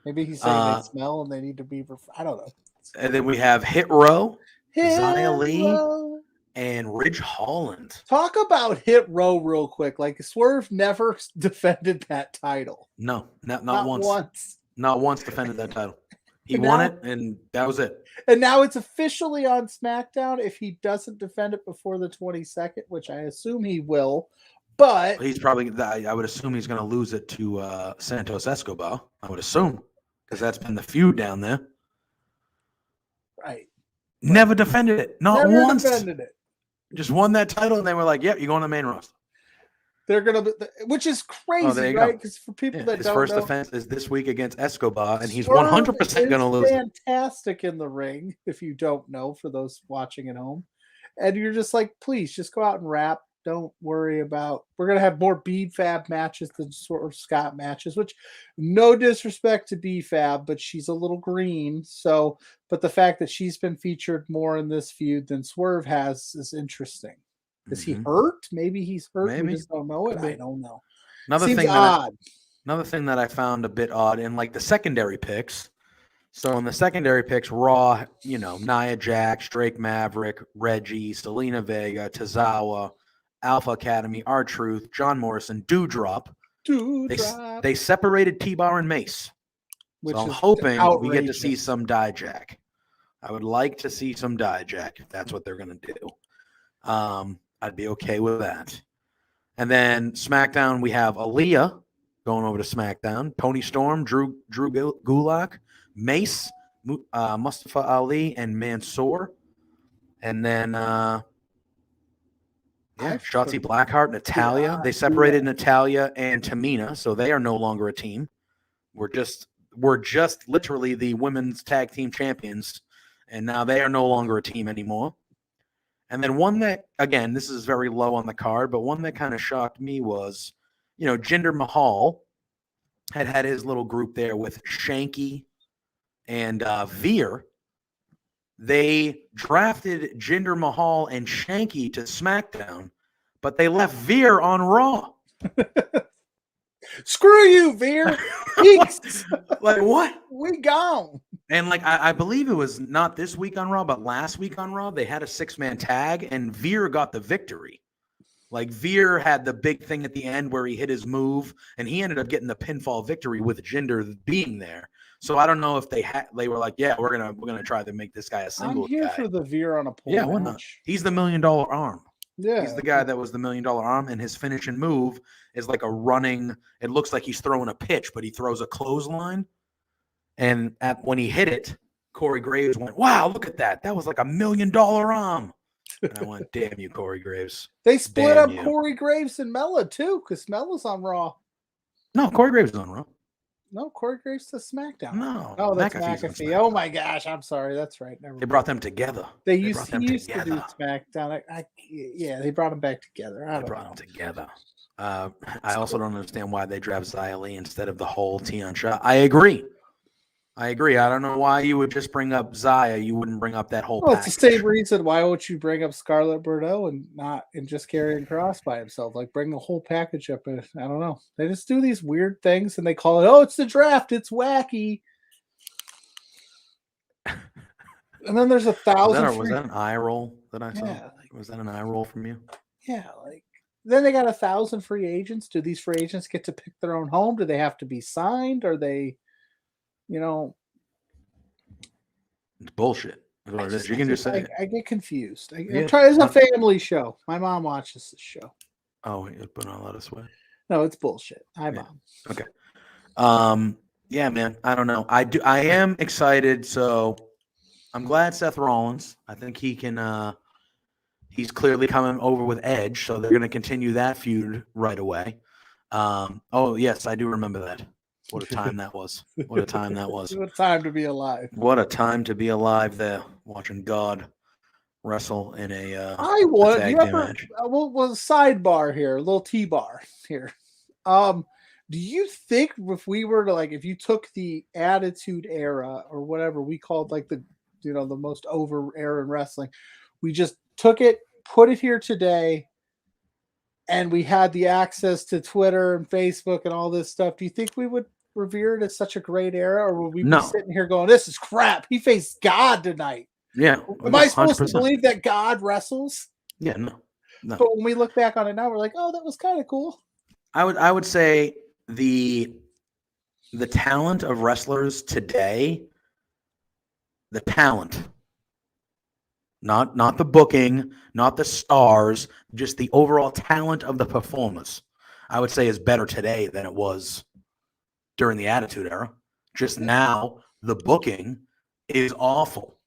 he's saying they smell and they need to be. I don't know. And then we have Hit Row, Xia Li, and Ridge Holland. Talk about Hit Row real quick. Like Swerve never defended that title. No, not once. Not once defended that title. He won it, and that was it. And now it's officially on SmackDown if he doesn't defend it before the 22nd, which I assume he will. But he's probably, I would assume he's going to lose it to Santos Escobar. I would assume, because that's been the feud down there. Right. Never defended it. Not Never once. defended it. Just won that title, and they were like, yep, you're going to the main roster. They're going to, which is crazy, right? Because for people that his don't first know, defense is this week against Escobar, and he's 100% going to lose. Fantastic in the ring, if you don't know, for those watching at home. And you're just like, please, just go out and rap. Don't worry about. We're going to have more B-Fab matches than sort of Scott matches, which no disrespect to B-Fab, but she's a little green. So, but the fact that she's been featured more in this feud than Swerve has is interesting. Is he hurt? Maybe he's hurt. Maybe. We just don't know it. I don't know. Another Seems thing odd. Another thing that I found a bit odd in like the secondary picks. So in the secondary picks, Raw, Nia Jax, Drake Maverick, Reggie, Selena Vega, Tozawa, Alpha Academy, R-Truth, John Morrison, Doudrop. They separated T-Bar and Mace. So I'm hoping we get to see some Dijak. I would like to see some Dijak if that's what they're going to do. I'd be okay with that. And then SmackDown, we have Aaliyah going over to SmackDown. Tony Storm, Drew Gulak, Mace, Mustafa Ali, and Mansoor. And then, Shotzi Blackheart, Natalya. They separated Natalya and Tamina, so they are no longer a team. We're just literally the women's tag team champions, and now they are no longer a team anymore. And then one that, again, this is very low on the card, but one that kind of shocked me was, Jinder Mahal had his little group there with Shanky and Veer. They drafted Jinder Mahal and Shanky to SmackDown, but they left Veer on Raw. Screw you, Veer. Like, what? We gone. And I believe it was not this week on Raw, but last week on Raw, they had a 6-man tag, and Veer got the victory. Like, Veer had the big thing at the end where he hit his move, and he ended up getting the pinfall victory with Jinder being there. So I don't know if they were like, yeah, we're gonna try to make this guy a single. I'm here for the Veer on a pole. Yeah, why not? He's the $1 million arm. Yeah, he's the guy that was the $1 million arm, and his finishing move is like a running. It looks like he's throwing a pitch, but he throws a clothesline. And when he hit it, Corey Graves went, "Wow, look at that! That was like $1 million arm." And I went, "Damn you, Corey Graves!" They split up Corey Graves and Mella too, because Mella's on Raw. No, Corey Graves is on Raw. No, Corey Graves to SmackDown. No, that's McAfee. Oh my gosh, I'm sorry. That's right. They brought them together. They used to do SmackDown. They brought them back together. They brought them together. I also don't understand why they draft Xia Li instead of the whole Tian Sha. I agree. I don't know why you would just bring up Xia. You wouldn't bring up that whole package. It's the same reason. Why won't you bring up Scarlett Bordeaux and just Karrion Kross by himself? Like, bring the whole package up. I don't know. They just do these weird things and they call it, it's the draft. It's wacky. And then there's 1,000. Was that an eye roll that I saw? Yeah, was that an eye roll from you? Yeah, then they got 1,000 free agents. Do these free agents get to pick their own home? Do they have to be signed? Are they, it's bullshit. You can just say I get confused. It's a family show. My mom watches this show. Oh, it's put on a lot of sweat. No, it's bullshit. Hi, Mom. Okay. Yeah, man. I don't know. I am excited. So I'm glad Seth Rollins. I think he can. He's clearly coming over with Edge, so they're going to continue that feud right away. Oh yes, I do remember that. What a time that was. What a time that was. What a time to be alive. What a time to be alive there, watching God wrestle in a tag team match. Well, sidebar here, a little T-bar here. Do you think if we were to, if you took the Attitude Era or whatever we called the most over era in wrestling, we just took it, put it here today, and we had the access to Twitter and Facebook and all this stuff, do you think we would revere it as such a great era, or would we be sitting here going, this is crap? He faced God tonight. Yeah. Am I supposed 100%. To believe that God wrestles? Yeah, no. But when we look back on it now, we're like, oh, that was kind of cool. I would say the the talent of wrestlers today, the talent, not the booking, not the stars, just the overall talent of the performers, I would say is better today than it was during the Attitude Era. Just now, the booking is awful.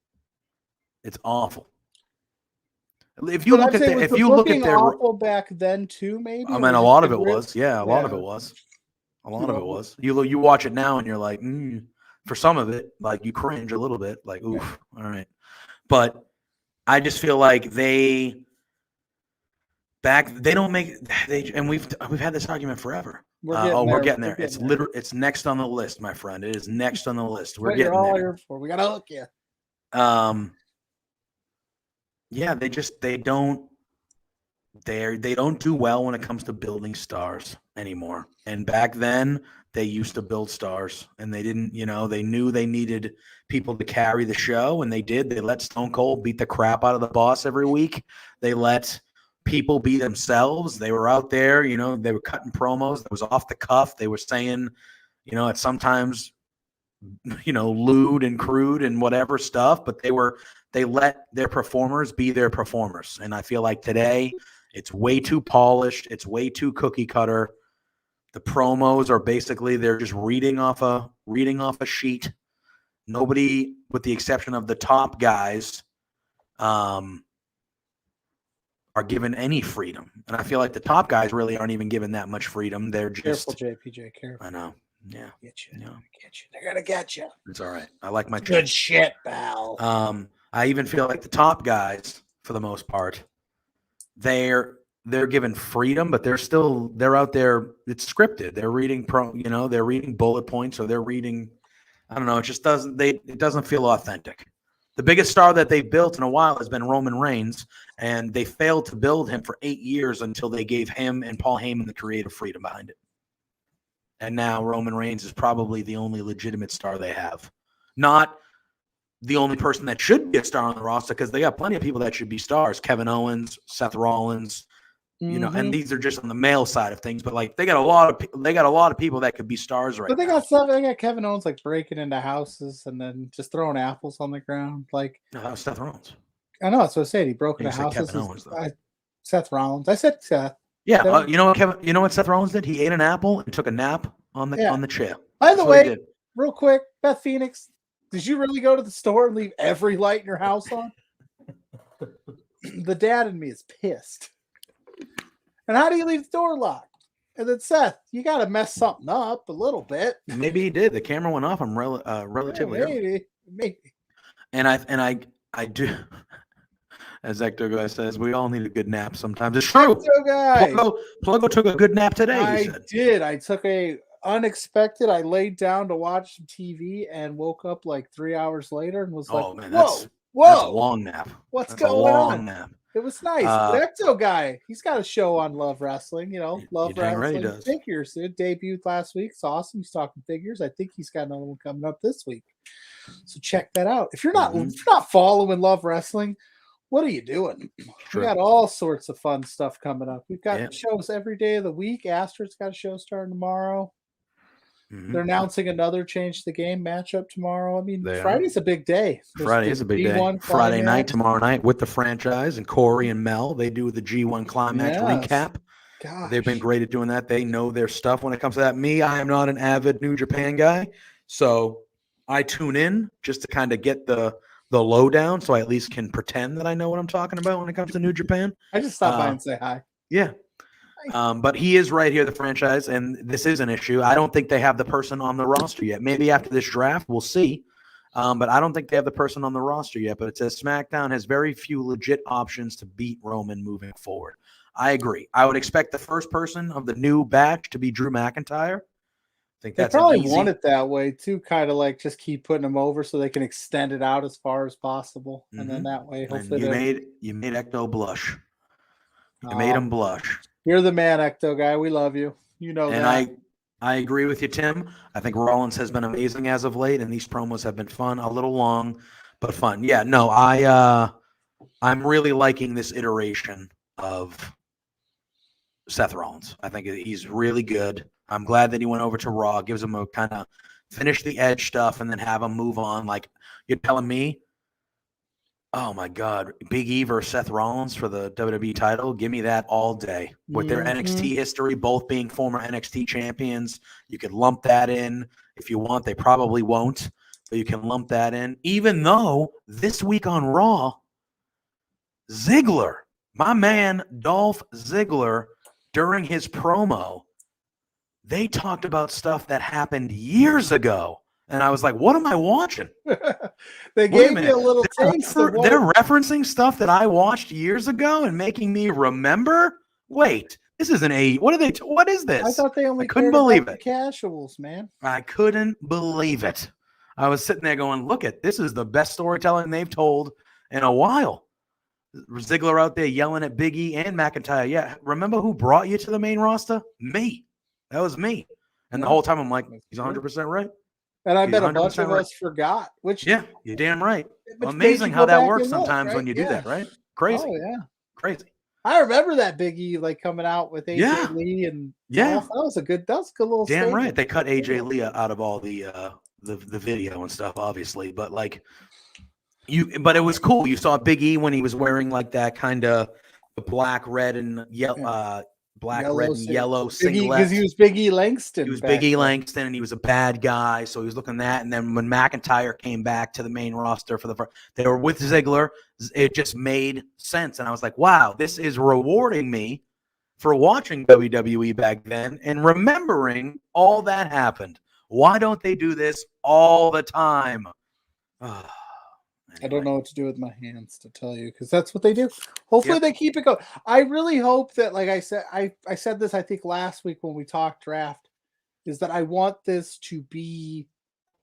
It's awful. If you look at their awful back then too, maybe. I mean, a lot of it was. Yeah, a lot of it was. A lot of it was. You watch it now and you're like, for some of it, like you cringe a little bit, like, oof, all right. But I just feel like we've had this argument forever. We're getting there. It's next on the list, my friend. It is next on the list. We're getting there. Here for. We gotta hook you. Yeah, they don't do well when it comes to building stars anymore. And back then they used to build stars, and they didn't, they knew they needed people to carry the show, and they did. They let Stone Cold beat the crap out of the Boss every week. They let people be themselves. They were out there, they were cutting promos. That was off the cuff. They were saying, at sometimes, lewd and crude and whatever stuff, but they let their performers be their performers. And I feel like today it's way too polished. It's way too cookie cutter. The promos are basically, they're just reading off a sheet. Nobody, with the exception of the top guys, are given any freedom. And I feel like the top guys really aren't even given that much freedom. They're just careful, JPJ, careful. I know. Yeah. Get you. They're gonna get you. It's all right. I like my good shit, pal. I even feel like the top guys, for the most part, they're given freedom, but they're out there. It's scripted. They're reading they're reading bullet points, or they're reading. I don't know. It just it doesn't feel authentic. The biggest star that they've built in a while has been Roman Reigns, and they failed to build him for 8 years until they gave him and Paul Heyman the creative freedom behind it. And now Roman Reigns is probably the only legitimate star they have. Not the only person that should be a star on the roster, because they got plenty of people that should be stars. Kevin Owens, Seth Rollins, and these are just on the male side of things. But like they got a lot of people that could be stars right now. But they got Kevin Owens like breaking into houses and then just throwing apples on the ground. Like, no, that was Seth Rollins. I know that's what I said. He broke into houses. Kevin Owens, Seth Rollins. I said Seth. Yeah, you know what Seth Rollins did? He ate an apple and took a nap on the chair. By the way, real quick, Beth Phoenix, did you really go to the store and leave every light in your house on? The dad in me is pissed. And how do you leave the door locked? And then Seth, you got to mess something up a little bit. Maybe he did. The camera went off. I'm relatively maybe. And I do. As Ecto Guy says, we all need a good nap sometimes. It's true. Pluggo took a good nap today. I did. I took a unexpected. I laid down to watch some TV and woke up like 3 hours later and was whoa, that's a long nap. What's going on? Nap. It was nice. But Ecto Guy, he's got a show on Love Wrestling. Love Wrestling Figures. It debuted last week. It's awesome. He's talking figures. I think he's got another one coming up this week. So check that out. If you're not following Love Wrestling, what are you doing? True. We got all sorts of fun stuff coming up. We've got shows every day of the week. Astra's got a show starting tomorrow. Mm-hmm. They're announcing another Change the Game matchup tomorrow. I mean, Friday's a big day. Friday is a big day. Friday night, tomorrow night with the franchise, and Corey and Mel, they do the G1 Climax recap. Gosh. They've been great at doing that. They know their stuff when it comes to that. Me, I am not an avid New Japan guy, so I tune in just to kind of get the lowdown, so I at least can pretend that I know what I'm talking about when it comes to New Japan. I just stop by and say hi. Yeah. But he is right here, the franchise, and this is an issue. I don't think they have the person on the roster yet. Maybe after this draft, we'll see. But I don't think they have the person on the roster yet. But it says SmackDown has very few legit options to beat Roman moving forward. I agree. I would expect the first person of the new batch to be Drew McIntyre. I think that's probably want it that way too, kind of like just keep putting them over so they can extend it out as far as possible, and then that way, hopefully, you made Ecto blush. You made him blush. You're the man, Ecto Guy. We love you. You know and that. I agree with you, Tim. I think Rollins has been amazing as of late, and these promos have been fun, a little long, but fun. Yeah, no, I'm really liking this iteration of Seth Rollins. I think he's really good. I'm glad that he went over to Raw. Gives him a kind of finish the Edge stuff and then have him move on. Like, you're telling me, oh my God, Big E versus Seth Rollins for the WWE title. Give me that all day. With their NXT history, both being former NXT champions, you could lump that in if you want. They probably won't, but you can lump that in. Even though this week on Raw, Ziggler, my man Dolph Ziggler, during his promo, they talked about stuff that happened years ago. And I was like, what am I watching? They gave me a little taste. They're referencing stuff that I watched years ago and making me remember. Wait, this isn't what is this? I thought they only couldn't believe it. Casuals, man. I couldn't believe it. I was sitting there going, look at this is the best storytelling they've told in a while. Ziggler out there yelling at Big E and McIntyre. Yeah, remember who brought you to the main roster? Me. That was me. And the whole time I'm like, he's 100% right. And I bet a bunch of us forgot. Which yeah, you're damn right. Amazing how that works sometimes when you do that, right? Crazy. Oh yeah, crazy. I remember that Big E like coming out with AJ Lee and that was a good little. Damn right. They cut AJ Lee out of all the video and stuff, obviously, but like but it was cool. You saw Big E when he was wearing like that kind of black, red, and yellow. Yellow singlet. Because he was Big E Langston. He was Big E Langston, and he was a bad guy, so he was looking at that. And then when McIntyre came back to the main roster for the first, they were with Ziggler. It just made sense, and I was like, "Wow, this is rewarding me for watching WWE back then and remembering all that happened. Why don't they do this all the time?" I don't know what to do with my hands to tell you because that's what they do. Hopefully they keep it going. I really hope that, like I said, I said this I think last week when we talked draft, is that I want this to be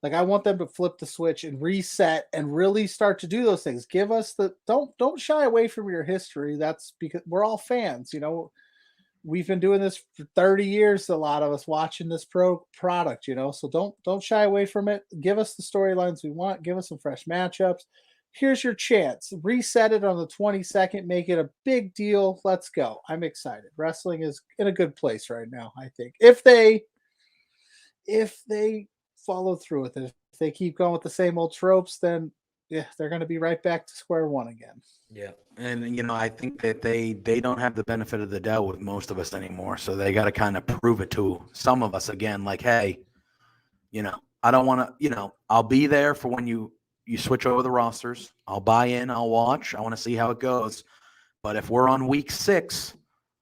like I want them to flip the switch and reset and really start to do those things. Give us don't shy away from your history. That's because we're all fans, you know. We've been doing this for 30 years, a lot of us watching this product, you know, so don't shy away from it. Give us the storylines we want. Give us some fresh matchups. Here's your chance. Reset it on the 22nd. Make it a big deal. Let's go. I'm excited. Wrestling is in a good place right now, I think. If they follow through with it, if they keep going with the same old tropes, then yeah, they're going to be right back to square one again. Yeah. And, you know, I think that they don't have the benefit of the doubt with most of us anymore. So they got to kind of prove it to some of us again. Like, hey, you know, I don't want to, you know, I'll be there for when you switch over the rosters. I'll buy in. I'll watch. I want to see how it goes. But if we're on week 6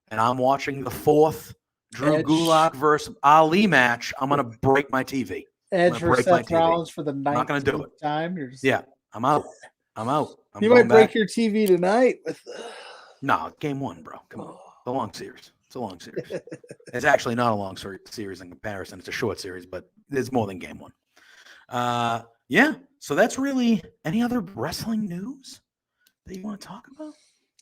and I'm watching the 4th Drew Gulak versus Ali match, I'm going to break my TV. Edge versus Seth Rollins for the 19th time. You're just... Yeah, I'm out. You might break your TV tonight with. No, game 1, bro. Come on, it's a long series. It's a long series. It's actually not a long series in comparison. It's a short series, but it's more than game 1. Yeah. So that's really any other wrestling news that you want to talk about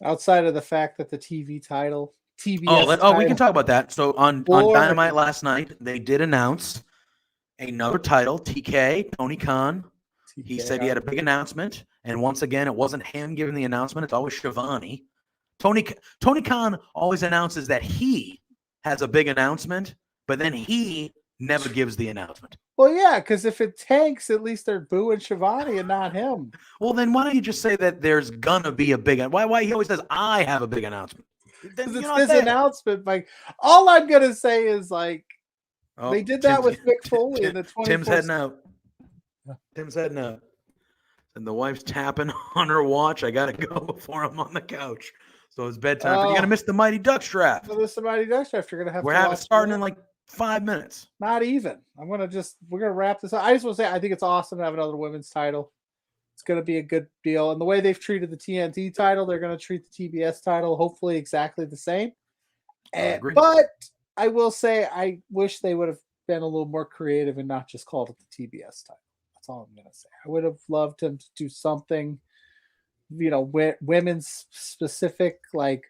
outside of the fact that the TV title, TBS. We can talk about that. So on Dynamite last night, they did announce another title. TK Tony Khan. He said he had a big announcement. And once again, it wasn't him giving the announcement. It's always Shivani. Tony Khan always announces that he has a big announcement, but then he never gives the announcement. Well, yeah, because if it tanks, at least they're booing Shivani and not him. Well, then why don't you just say that there's gonna be a big? Why he always says I have a big announcement? Because it's this announcement. Like all I'm gonna say is like they did that with Mick Foley in the 24. Tim's heading out. And the wife's tapping on her watch. I gotta go before I'm on the couch. So it's bedtime. You're gonna miss the Mighty Ducks draft. Miss the Mighty Ducks draft. You're gonna have. We're having starting in like 5 minutes. Not even. We're gonna wrap this up. I just want to say I think it's awesome to have another women's title. It's gonna be a good deal. And the way they've treated the TNT title, they're gonna treat the TBS title hopefully exactly the same. But I will say I wish they would have been a little more creative and not just called it the TBS title. That's all I'm gonna say. I would have loved him to do something, you know, women's specific, like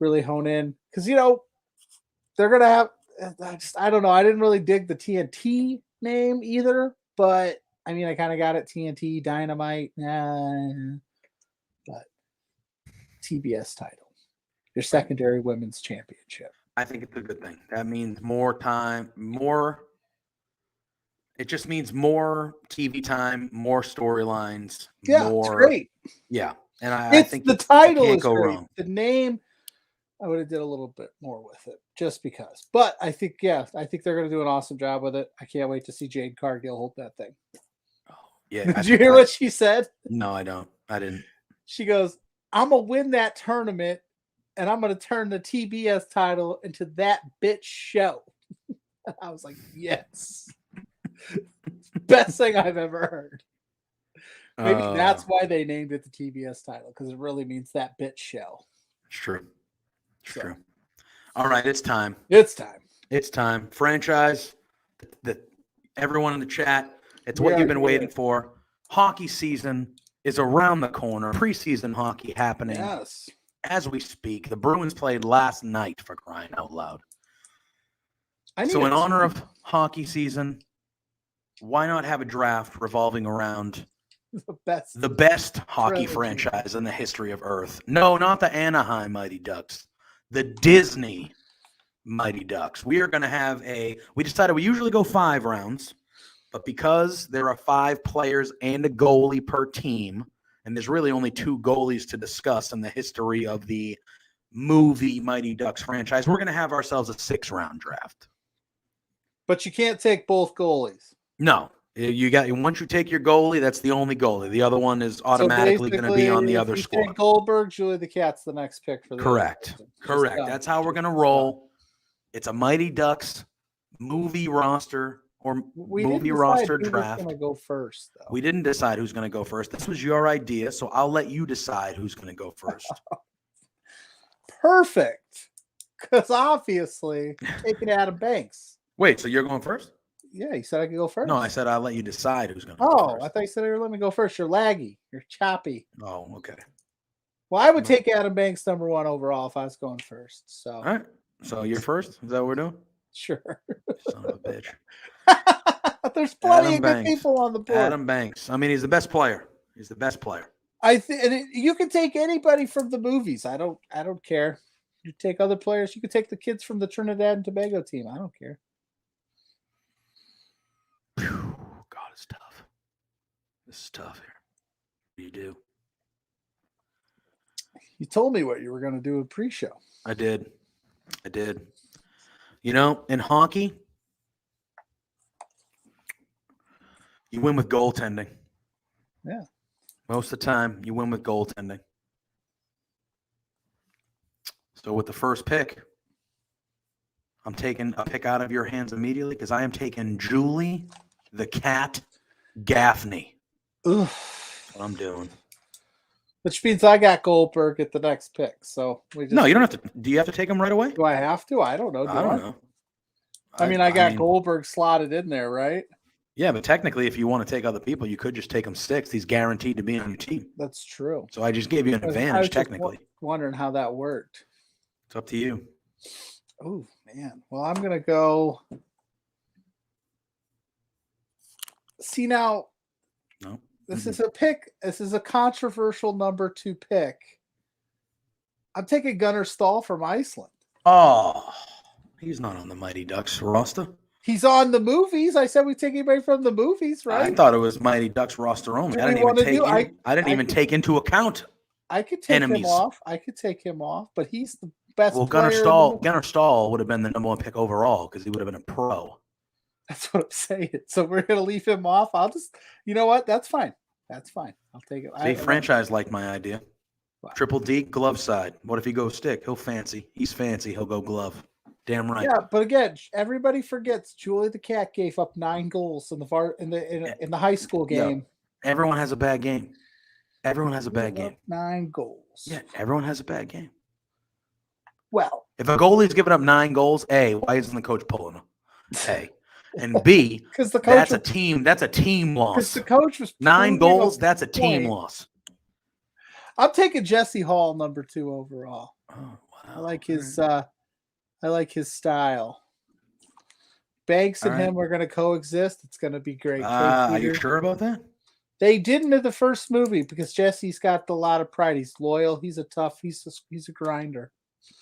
really hone in because you know they're gonna have. I don't know. I didn't really dig the TNT name either, but I mean, I kind of got it. TNT Dynamite, but TBS title, your secondary women's championship. I think it's a good thing. That means more time, more. It just means more TV time, more storylines, Yeah, more. it's great. Yeah, and I think the you title can't is go great. wrong. The name, I would have did a little bit more with it just because. But I think they're going to do an awesome job with it. I can't wait to see Jade Cargill hold that thing. Yeah. Did you hear what she said? No, I don't. I didn't. She goes, "I'm gonna win that tournament, and I'm gonna turn the TBS title into that bitch show." And I was like, "Yes." Best thing I've ever heard. Maybe that's why they named it the TBS title, because it really means that bitch show. It's true. It's true. All right, it's time. It's time. It's time. Franchise, everyone in the chat, it's what you've been waiting for. Hockey season is around the corner. Preseason hockey happening as we speak. The Bruins played last night, for crying out loud. So in honor of hockey season, why not have a draft revolving around the best hockey franchise in the history of Earth? No, not the Anaheim Mighty Ducks. The Disney Mighty Ducks. We are going to have we decided we usually go 5 rounds, but because there are 5 players and a goalie per team, and there's really only 2 goalies to discuss in the history of the movie Mighty Ducks franchise, we're going to have ourselves a 6-round draft. But you can't take both goalies. No. Once you take your goalie, that's the only goalie. The other one is automatically going to be on the other squad. Take Goldberg, Julie the Cat's the next pick for the Correct. That's how we're going to roll. It's a Mighty Ducks movie roster or movie roster draft. Going to go first, though. We didn't decide who's going to go first. This was your idea, so I'll let you decide who's going to go first. Perfect. Because obviously, taking Adam Banks. Wait, so you're going first? Yeah, you said I could go first. No, I said I'll let you decide who's going to go first. I thought you said you were letting me go first. You're laggy. You're choppy. Oh, okay. Well, I would take Adam Banks #1 overall if I was going first. So, all right. So you're first? Is that what we're doing? Sure. Son of a bitch. There's plenty of good people on the board. Adam Banks. I mean, he's the best player. He's the best player. You can take anybody from the movies. I don't care. You take other players. You could take the kids from the Trinidad and Tobago team. I don't care. God, it's tough. This is tough here. What do you do? You told me what you were going to do with pre-show. I did. You know, in hockey, you win with goaltending. Yeah. Most of the time, you win with goaltending. So with the first pick, I'm taking a pick out of your hands immediately because I am taking Julie the Cat Gaffney. Ugh. That's what I'm doing. Which means I got Goldberg at the next pick. So no, you don't have to. Do you have to take him right away? Do I have to? I don't know. I don't know. I got Goldberg slotted in there, right? Yeah, but technically, if you want to take other people, you could just take him 6th. He's guaranteed to be on your team. That's true. So I just gave you an advantage, technically. Wondering how that worked. It's up to you. Oh, man. Well, I'm going to go. See, now, no. This is a pick. This is a controversial #2 pick. I'm taking Gunnar Stahl from Iceland. Oh, he's not on the Mighty Ducks roster. He's on the movies. I said we take anybody from the movies, right? I thought it was Mighty Ducks roster only. I didn't even take into account. I could take him off. But he's the best. Well, Gunnar Stahl would have been the #1 pick overall because he would have been a pro. That's what I'm saying. So we're gonna leave him off. I'll just, you know what? That's fine. I'll take it. See, franchise like my idea. Wow. Triple D glove side. What if he goes stick? He'll fancy. He's fancy. He'll go glove. Damn right. Yeah, but again, everybody forgets Julie the Cat gave up 9 goals in the high school game. Yeah. Everyone has a bad game. 9 goals. Yeah, everyone has a bad game. Well, if a goalie's giving up 9 goals, A, why isn't the coach pulling them? A. And B, because the coach that's a team loss. Because the coach was 9 goals, that's a team loss. I'm taking Jesse Hall #2 overall. Oh, wow. I like his style. Banks and him are going to coexist. It's going to be great. Are you sure about that? They didn't in the first movie because Jesse's got a lot of pride. He's loyal. He's a grinder.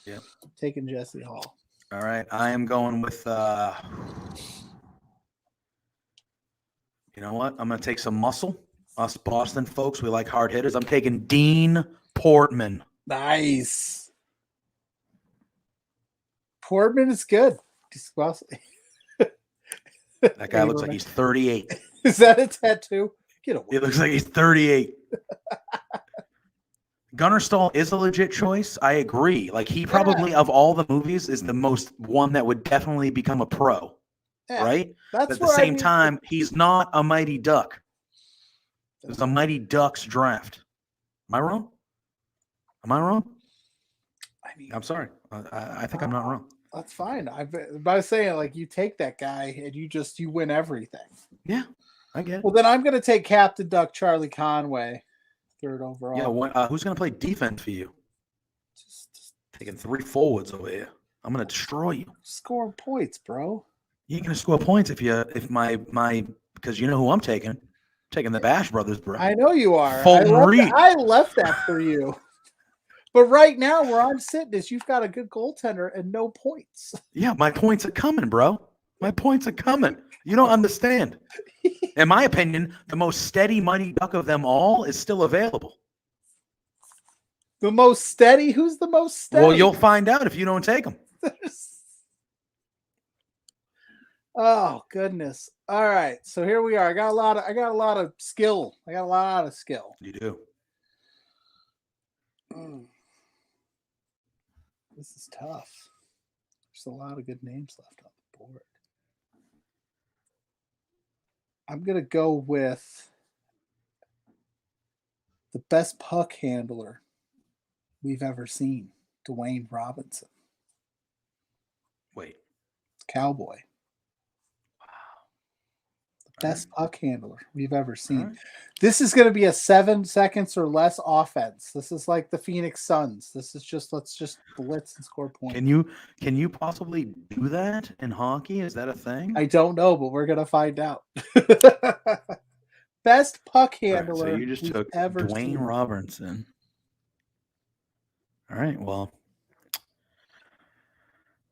Yeah. I'm taking Jesse Hall. All right. I am going with you know what? I'm gonna take some muscle. Us Boston folks, we like hard hitters. I'm taking Dean Portman. Nice. Portman is good. That guy looks like he's 38. Is that a tattoo? Get away. He looks like he's 38. Gunnar Stahl is a legit choice. I agree. Like he probably of all the movies is the most one that would definitely become a pro. Yeah, right? That's but at the same time, he's not a Mighty Duck. It was a Mighty Ducks draft. Am I wrong? Am I wrong? I mean, I'm sorry. I think I'm not wrong. That's fine. I was saying, like, you take that guy and you win everything. Yeah, I get it. Well, then I'm going to take Captain Duck Charlie Conway, third overall. Yeah, who's going to play defense for you? Just taking 3 forwards over here. I'm going to destroy you. Score points, bro. You ain't going to score points if my because you know who I'm taking. I'm taking the Bash Brothers, bro. I know you are. Fulton I left that for you. But right now, where I'm sitting is you've got a good goaltender and no points. Yeah, my points are coming, bro. My points are coming. You don't understand. In my opinion, the most steady Mighty Duck of them all is still available. The most steady? Who's the most steady? Well, you'll find out if you don't take them. Oh goodness! All right, so here we are. I got a lot of skill. You do. This is tough. There's a lot of good names left on the board. I'm gonna go with the best puck handler we've ever seen, Dwayne Robinson. Wait. Cowboy. Best puck handler we've ever seen. Right. This is going to be a 7 seconds or less offense. This is like the Phoenix Suns. This is just let's just blitz and score points. Can you possibly do that in hockey? Is that a thing? I don't know, but we're going to find out. Best puck handler. Right, so you just took Dwayne Robinson. All right, well,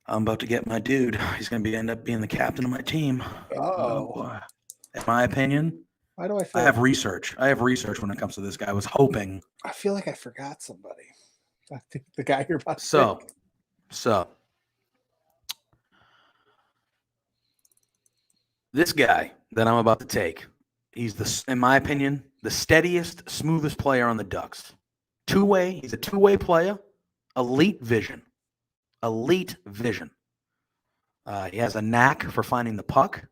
I'm about to get my dude. He's going to end up being the captain of my team. Oh. In my opinion, why do I feel I have research. I have research when it comes to this guy. I was hoping. I feel like I forgot somebody. I think the guy you're about to pick. So this guy that I'm about to take, he's in my opinion, the steadiest, smoothest player on the Ducks. Two-way. He's a two-way player. Elite vision. He has a knack for finding the puck.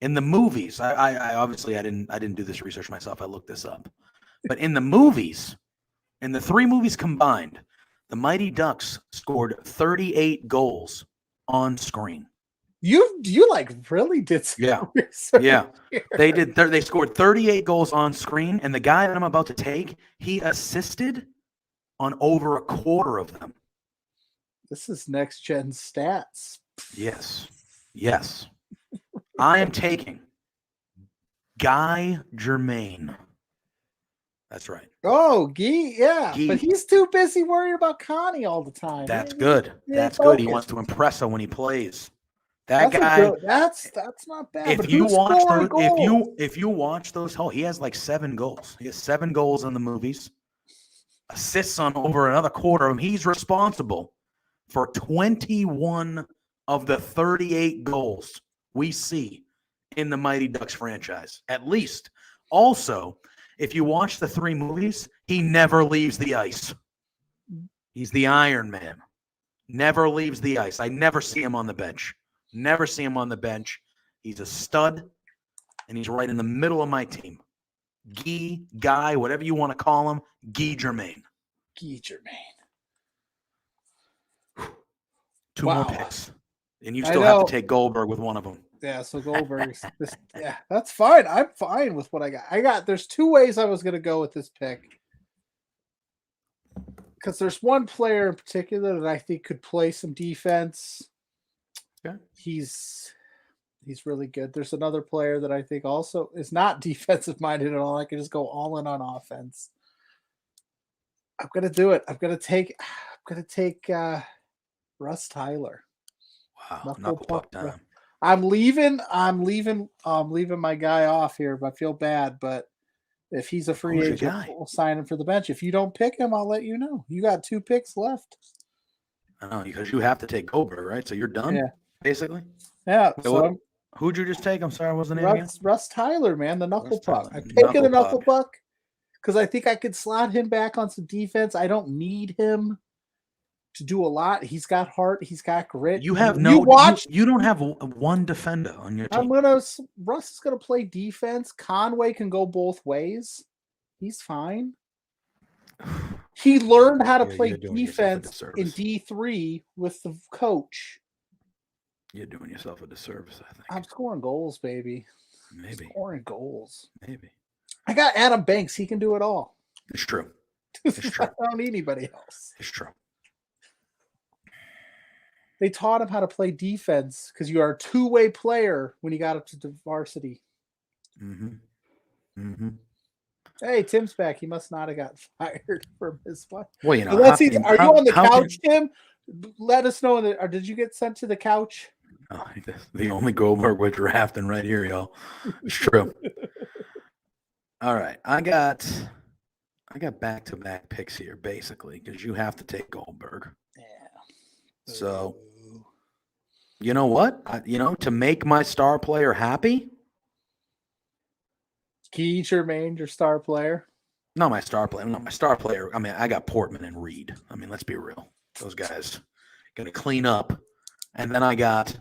In the movies, I obviously I didn't do this research myself. I looked this up. But in the movies, in the 3 movies combined, the Mighty Ducks scored 38 goals on screen. You like really did some research. Yeah. They did. They scored 38 goals on screen, and the guy that I'm about to take, he assisted on over a quarter of them. This is next gen stats. Yes. I am taking Guy Germain. That's right. Oh, Guy, yeah. But he's too busy worrying about Connie all the time. That's good. That's good. He wants to impress her when he plays. That guy. That's not bad. If you watch those, he has like 7 goals. He has 7 goals in the movies. Assists on over another quarter of them. He's responsible for 21 of the 38 goals we see in the Mighty Ducks franchise, at least. Also, if you watch the 3 movies, he never leaves the ice. He's the Iron Man. Never leaves the ice. I never see him on the bench. He's a stud, and he's right in the middle of my team. Guy, whatever you want to call him, Guy Germain. 2 more picks. And you still have to take Goldberg with one of them. Yeah, so Goldberg. Yeah, that's fine. I'm fine with what I got. There's 2 ways I was going to go with this pick. Because there's one player in particular that I think could play some defense. Okay. He's really good. There's another player that I think also is not defensive minded at all. I can just go all in on offense. I'm going to do it. I'm going to take Russ Tyler. Wow, knuckle puck time. I'm leaving my guy off here, but I feel bad. But if he's a free Who's your agent, guy? we'll sign him for the bench. If you don't pick him, I'll let you know. You got 2 picks left. I know, because you have to take Goldberg, right? So you're done, basically? Yeah. So who'd you just take? I'm sorry, what was the name again? Russ Tyler, man, the knuckle puck. Tyler. I'm taking the knuckle puck because I think I could slot him back on some defense. I don't need him to do a lot. He's got heart. He's got grit. You have you don't have one defender on your team. Russ is gonna play defense. Conway can go both ways. He's fine. He learned how to play defense in D3 with the coach. You're doing yourself a disservice, I think. I'm scoring goals, baby. Maybe. Scoring goals. Maybe. I got Adam Banks. He can do it all. It's true. It's true. I don't need anybody else. It's true. They taught him how to play defense because you are a two-way player when he got up to the varsity. Mm-hmm. Mm-hmm. Hey, Tim's back. He must not have got fired from his wife. Well, you know, are you on the couch, Tim? Let us know. Or did you get sent to the couch? Oh, the only Goldberg we're drafting right here, y'all. It's true. All right, I got back-to-back picks here, basically, because you have to take Goldberg. Yeah. So, you know what? To make my star player happy. Guy Germain, your star player? Not my star player. Not my star player. I mean, I got Portman and Reed. I mean, let's be real. Those guys going to clean up. And then I got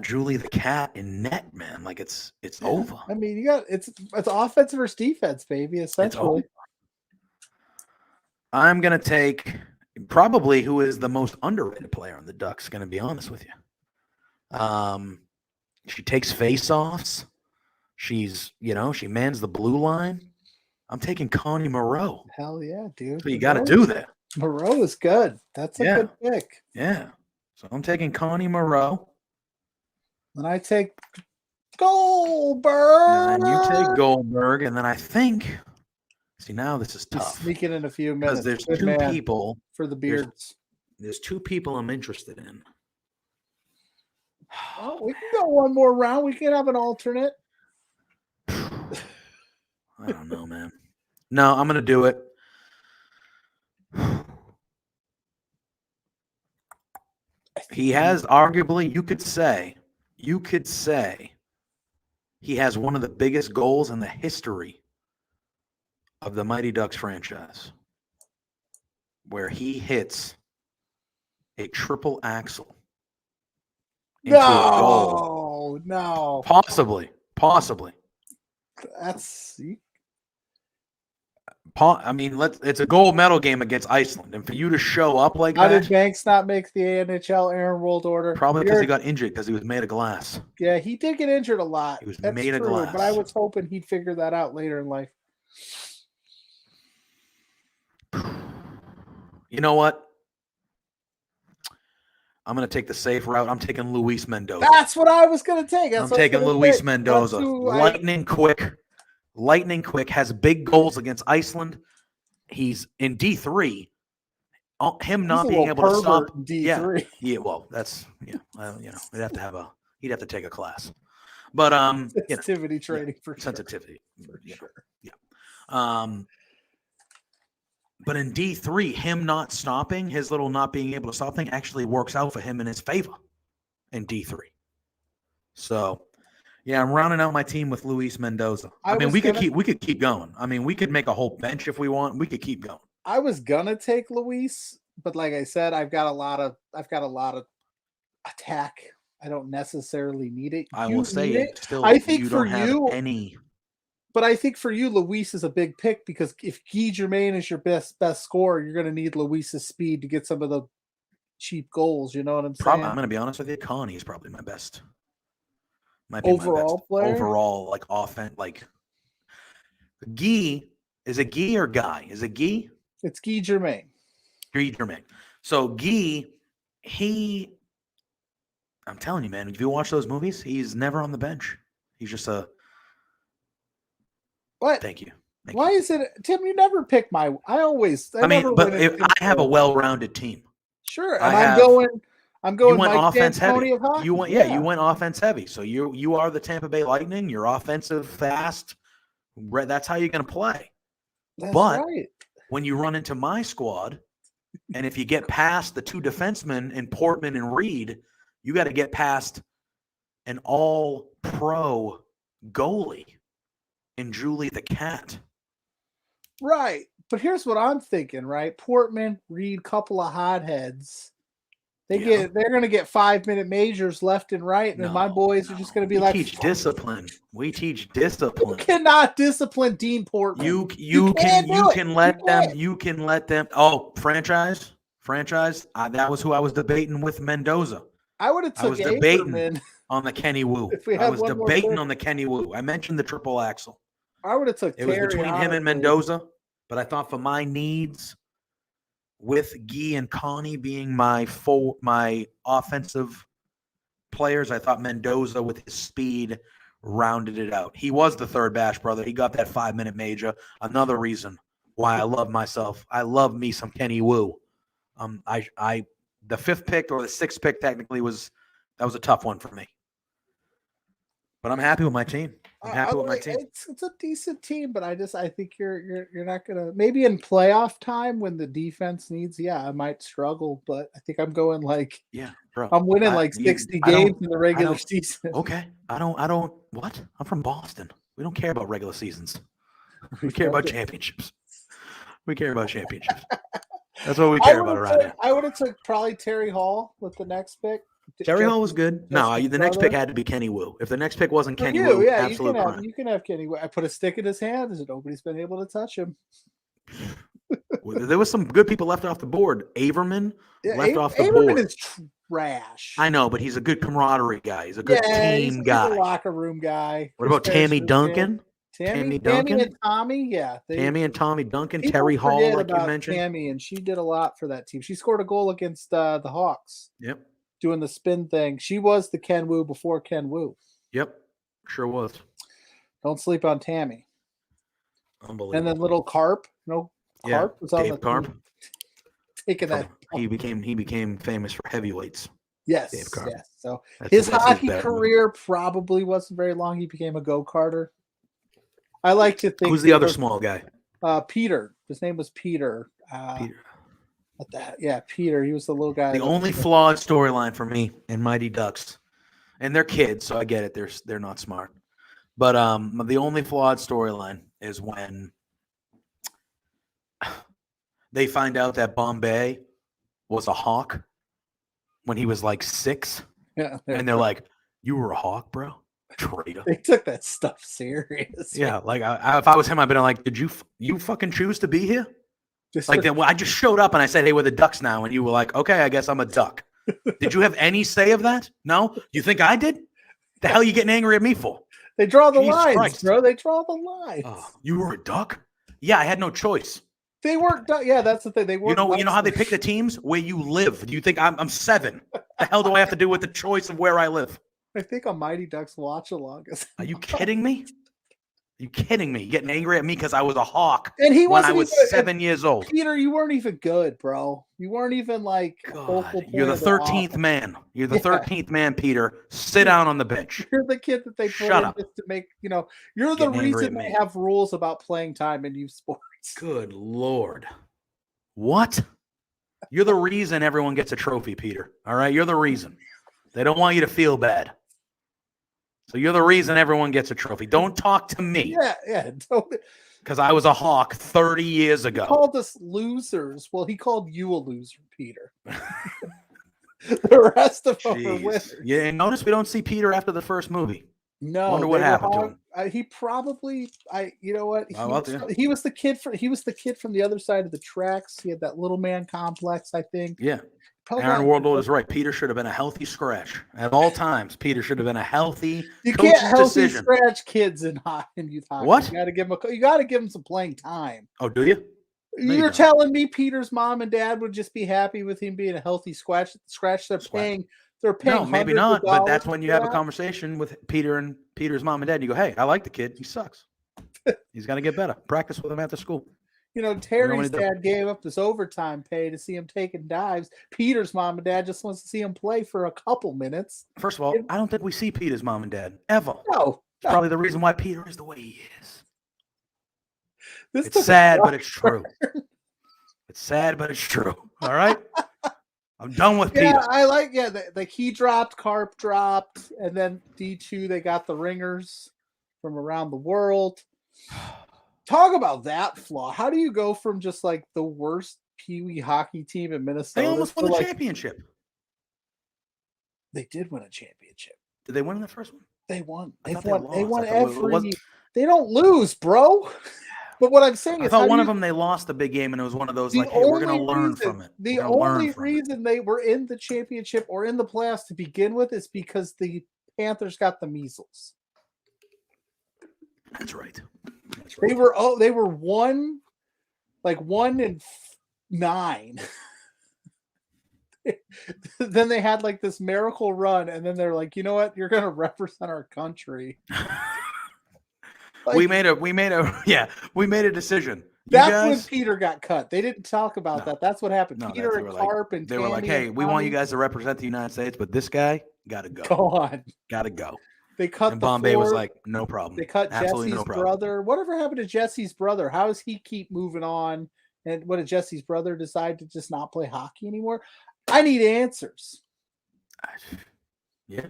Julie the Cat in net, man. Like it's over. I mean, it's offense versus defense, baby, essentially. I'm going to take probably who is the most underrated player on the Ducks, going to be honest with you. She takes face-offs. She's, she mans the blue line. I'm taking Connie Moreau. Hell yeah, dude. So you got to do that. Moreau is good. That's a good pick. Yeah. So I'm taking Connie Moreau. And I take Goldberg. And you take Goldberg. And then I think, now this is tough. Sneaking in a few minutes. Because there's two people. For the beards. There's two people I'm interested in. Oh, we can go one more round. We can have an alternate. I don't know, man. No, I'm going to do it. He has arguably, you could say, he has one of the biggest goals in the history of the Mighty Ducks franchise, where he hits a triple axel into a goal. No. Possibly. It's a gold medal game against Iceland, and for you to show up like How that. Did Banks not make the NHL Aaron World Order? Probably because he got injured because he was made of glass. Yeah, he did get injured a lot. He was made of glass. But I was hoping he'd figure that out later in life. You know what? I'm going to take the safe route. I'm taking Luis Mendoza. That's what I was going to take. I'm taking Luis Mendoza. Lightning quick, has big goals against Iceland. He's in D3. Him not being able to stop D3. Yeah. Well, that's he'd have to take a class. But sensitivity training for sensitivity for sure. Yeah. But in D3, him not stopping, his little not being able to stop thing actually works out for him in his favor in D3. So, yeah, I'm rounding out my team with Luis Mendoza. We could keep going. I mean, we could make a whole bench if we want. We could keep going. I was gonna take Luis, but like I said, I've got a lot of attack. I don't necessarily need it. I will say it. Still, I think you for don't have you any. But I think for you, Luis is a big pick because if Guy Germain is your best scorer, you're going to need Luis's speed to get some of the cheap goals. You know what I'm saying? I'm going to be honest with you. Connie is probably my best. Overall player? Overall, like offense, like Guy. Is it Guy or Guy? Is it Guy? It's Guy Germain. Guy Germain. So Guy, I'm telling you, man, if you watch those movies, he's never on the bench. He's just a. What? Thank you. Why is it, Tim? You never pick my. I have a well-rounded team. Sure, and I'm I'm going You went Mike offense D'Antoni heavy. of hockey. You went offense heavy. So you are the Tampa Bay Lightning. You're offensive, fast. That's how you're going to play. That's But right. when you run into my squad, and if you get past the two defensemen in Portman and Reed, you got to get past an all-pro goalie in Julie the Cat. Right. But here's what I'm thinking, right? Portman, Reed, couple of hotheads. They're going to get 5-minute majors left and right, and my boys are just going to be like, teach discipline. We teach you discipline. cannot discipline Dean Portman. You can let them. Oh, franchise. That was who I was debating with Mendoza. I would have took debating on the Kenny Wu. I was debating on the Kenny Wu. I mentioned the triple axel. I would have took. It was between him and Mendoza, but I thought for my needs, with Guy and Connie being my offensive players, I thought Mendoza with his speed rounded it out. He was the third Bash brother. He got that 5-minute major. Another reason why I love myself. I love me some Kenny Wu. The 5th pick or the 6th pick technically was a tough one for me. But I'm happy with my team. I'm happy with my team. It's a decent team, but I think you're not gonna, maybe in playoff time when the defense needs. Yeah, I might struggle, but I think I'm going bro. I'm winning 60 games in the regular season. Okay, I don't. What? I'm from Boston. We don't care about regular seasons. We care about championships. That's what we care about around here. I would have took probably Terry Hall with the next pick. Terry Hall was good. No, the next pick had to be Kenny Wu. If the next pick wasn't Kenny Wu, absolute crime. You can have Kenny Wu. I put a stick in his hand, and nobody's been able to touch him. There was some good people left off the board. Averman left off the board. Averman is trash. I know, but he's a good camaraderie guy. He's a good team guy. He's a locker room guy. What about Tammy Duncan? Tammy and Tommy, yeah. Tammy and Tommy Duncan, Terry Hall, like you mentioned. Tammy, and she did a lot for that team. She scored a goal against the Hawks. Yep. Doing the spin thing. She was the Ken Wu before Ken Wu. Yep. Sure was. Don't sleep on Tammy. Unbelievable. And then little Carp. Carp was on Dave Carp. Team. Taking that. He became famous for heavyweights. Yes. Dave Carp. Yes. So his hockey career probably wasn't very long. He became a go-karter. I like to think. Who's the other small guy? Peter. His name was Peter. Peter. Peter. He was the little guy. The only flawed storyline for me in Mighty Ducks, and they're kids, so I get it. They're not smart. But the only flawed storyline is when they find out that Bombay was a hawk when he was like 6. Yeah. And they're like, "You were a hawk, bro? Traitor." They took that stuff serious. Yeah, like if I was him, I'd been like, "Did you fucking choose to be here?" I just showed up and I said, "Hey, we're the Ducks now," and you were like, "Okay, I guess I'm a duck." Did you have any say of that? No? You think I did? The hell are you getting angry at me for? They draw the lines, bro. They draw the lines. Oh, you were a duck? Yeah, I had no choice. They weren't. Yeah, that's the thing. They weren't. You know how they pick the teams? Where you live. Do you think I'm 7? The hell do I have to do with the choice of where I live? I think a Mighty Ducks watch along. Are you kidding me? You kidding me? Getting angry at me because I was a hawk and he when I was 7 years old. Peter, you weren't even good, bro. You weren't even like. God, you're the 13th man. You're the 13th man, Peter. Sit down on the bench. You're the kid that they put in just to make. You're the reason they have rules about playing time in youth sports. Good Lord. What? You're the reason everyone gets a trophy, Peter. All right? You're the reason. They don't want you to feel bad. So you're the reason everyone gets a trophy. Don't talk to me. Yeah. Because I was a hawk 30 years ago. He called us losers. Well, he called you a loser, Peter. The rest of them are winners. Yeah, and notice we don't see Peter after the first movie. No. Wonder what happened to him. He probably. You know what? He was the kid from the other side of the tracks. He had that little man complex, I think. Yeah. Aaron Wardlow is right. Peter should have been a healthy scratch at all times. Peter should have been a healthy. You can't healthy scratch kids in youth hockey. What? You got to give them some playing time. Oh, do you? You're telling me Peter's mom and dad would just be happy with him being a healtzy scratch? They're paying. No, maybe not. But that's when you have a conversation with Peter and Peter's mom and dad. You go, "Hey, I like the kid. He sucks. He's got to get better. Practice with him after school." Terry's dad gave up his overtime pay to see him taking dives. Peter's mom and dad just wants to see him play for a couple minutes. First of all, I don't think we see Peter's mom and dad ever. No. It's probably the reason why Peter is the way he is. It's sad, but it's true. It's sad, but it's true. All right? I'm done with Peter. He dropped, Carp dropped, and then D2, they got the ringers from around the world. Talk about that flaw. How do you go from just like the worst Pee-wee hockey team in Minnesota? They almost won a championship. They did win a championship. Did they win in the first one? They won. They won every. They don't lose, bro. But what I'm saying is, I thought one of them they lost the big game, and it was one of those like, hey, we're going to learn from it. The only reason they were in the championship or in the playoffs to begin with is because the Panthers got the measles. That's right. They were 1-9. Then they had like this miracle run, and then they're like, you know what? You're going to represent our country. We made a decision. That's when Peter got cut. They didn't talk about that. That's what happened. Peter and Carp and they were like, hey, we want you guys to represent the United States, but this guy got to go. Go on. Got to go. They cut. And Bombay was like, no problem. They cut Jesse's brother. Whatever happened to Jesse's brother? How does he keep moving on? And what did Jesse's brother decide to just not play hockey anymore? I need answers. Yeah.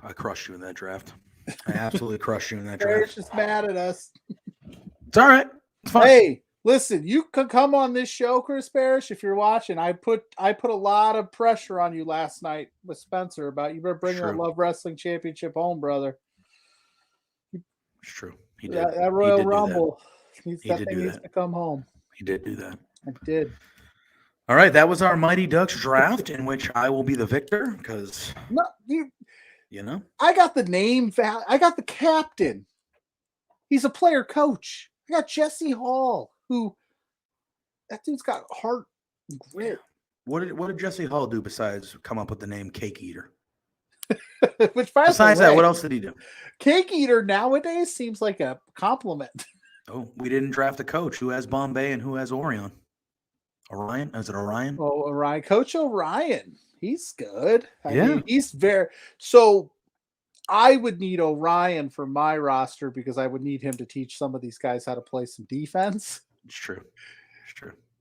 I crushed you in that draft. I absolutely crushed you in that draft. They're just mad at us. It's all right. It's fine. Hey, listen, you can come on this show, Chris Parrish, if you're watching. I put a lot of pressure on you last night with Spencer about you better bring that Love Wrestling Championship home, brother. It's true. He did. That Royal Rumble. Needs to come home. He did do that. I did. All right, that was our Mighty Ducks draft, in which I will be the victor because I got the name. I got the captain. He's a player coach. I got Jesse Hall, that dude's got heart and grit. What did Jesse Hall do besides come up with the name Cake Eater? Besides that, what else did he do? Cake Eater nowadays seems like a compliment. Oh, we didn't draft a coach. Who has Bombay and who has Orion? Orion? Is it Orion? Oh, Orion. Coach Orion. He's good. I mean, he's very so. I would need Orion for my roster because I would need him to teach some of these guys how to play some defense. It's true.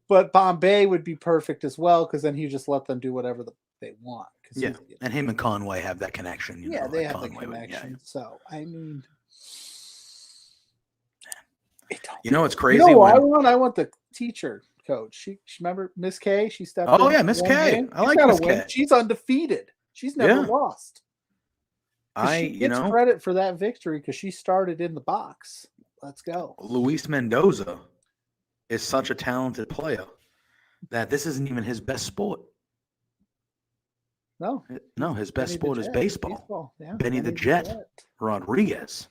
But Bombay would be perfect as well because then you just let them do whatever they want. Yeah, and him and Conway have that connection. They have the connection. So, I mean, it's crazy. I want the teacher coach. She remember Miss K? She stepped in. Oh, yeah, Miss K. I like Miss K. She's undefeated. She's never lost. She gets credit for that victory because she started in the box. Let's go. Luis Mendoza is such a talented player that this isn't even his best sport. No, his best sport is baseball. Yeah, Benny the Jet Rodriguez.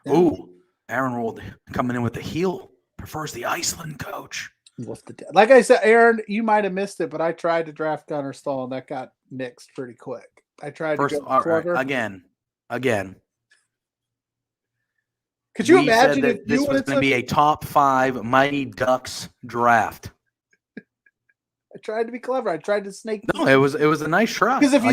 Yeah. Ooh, Aaron Rold coming in with the heel. Prefers the Iceland coach. Like I said, Aaron, you might have missed it, but I tried to draft Gunnar Stahl, and that got nixed pretty quick. I tried to go clever. Again. Could you imagine if this was going to be a top 5 Mighty Ducks draft? I tried to be clever. I tried to snake. No, it was a nice try. Because if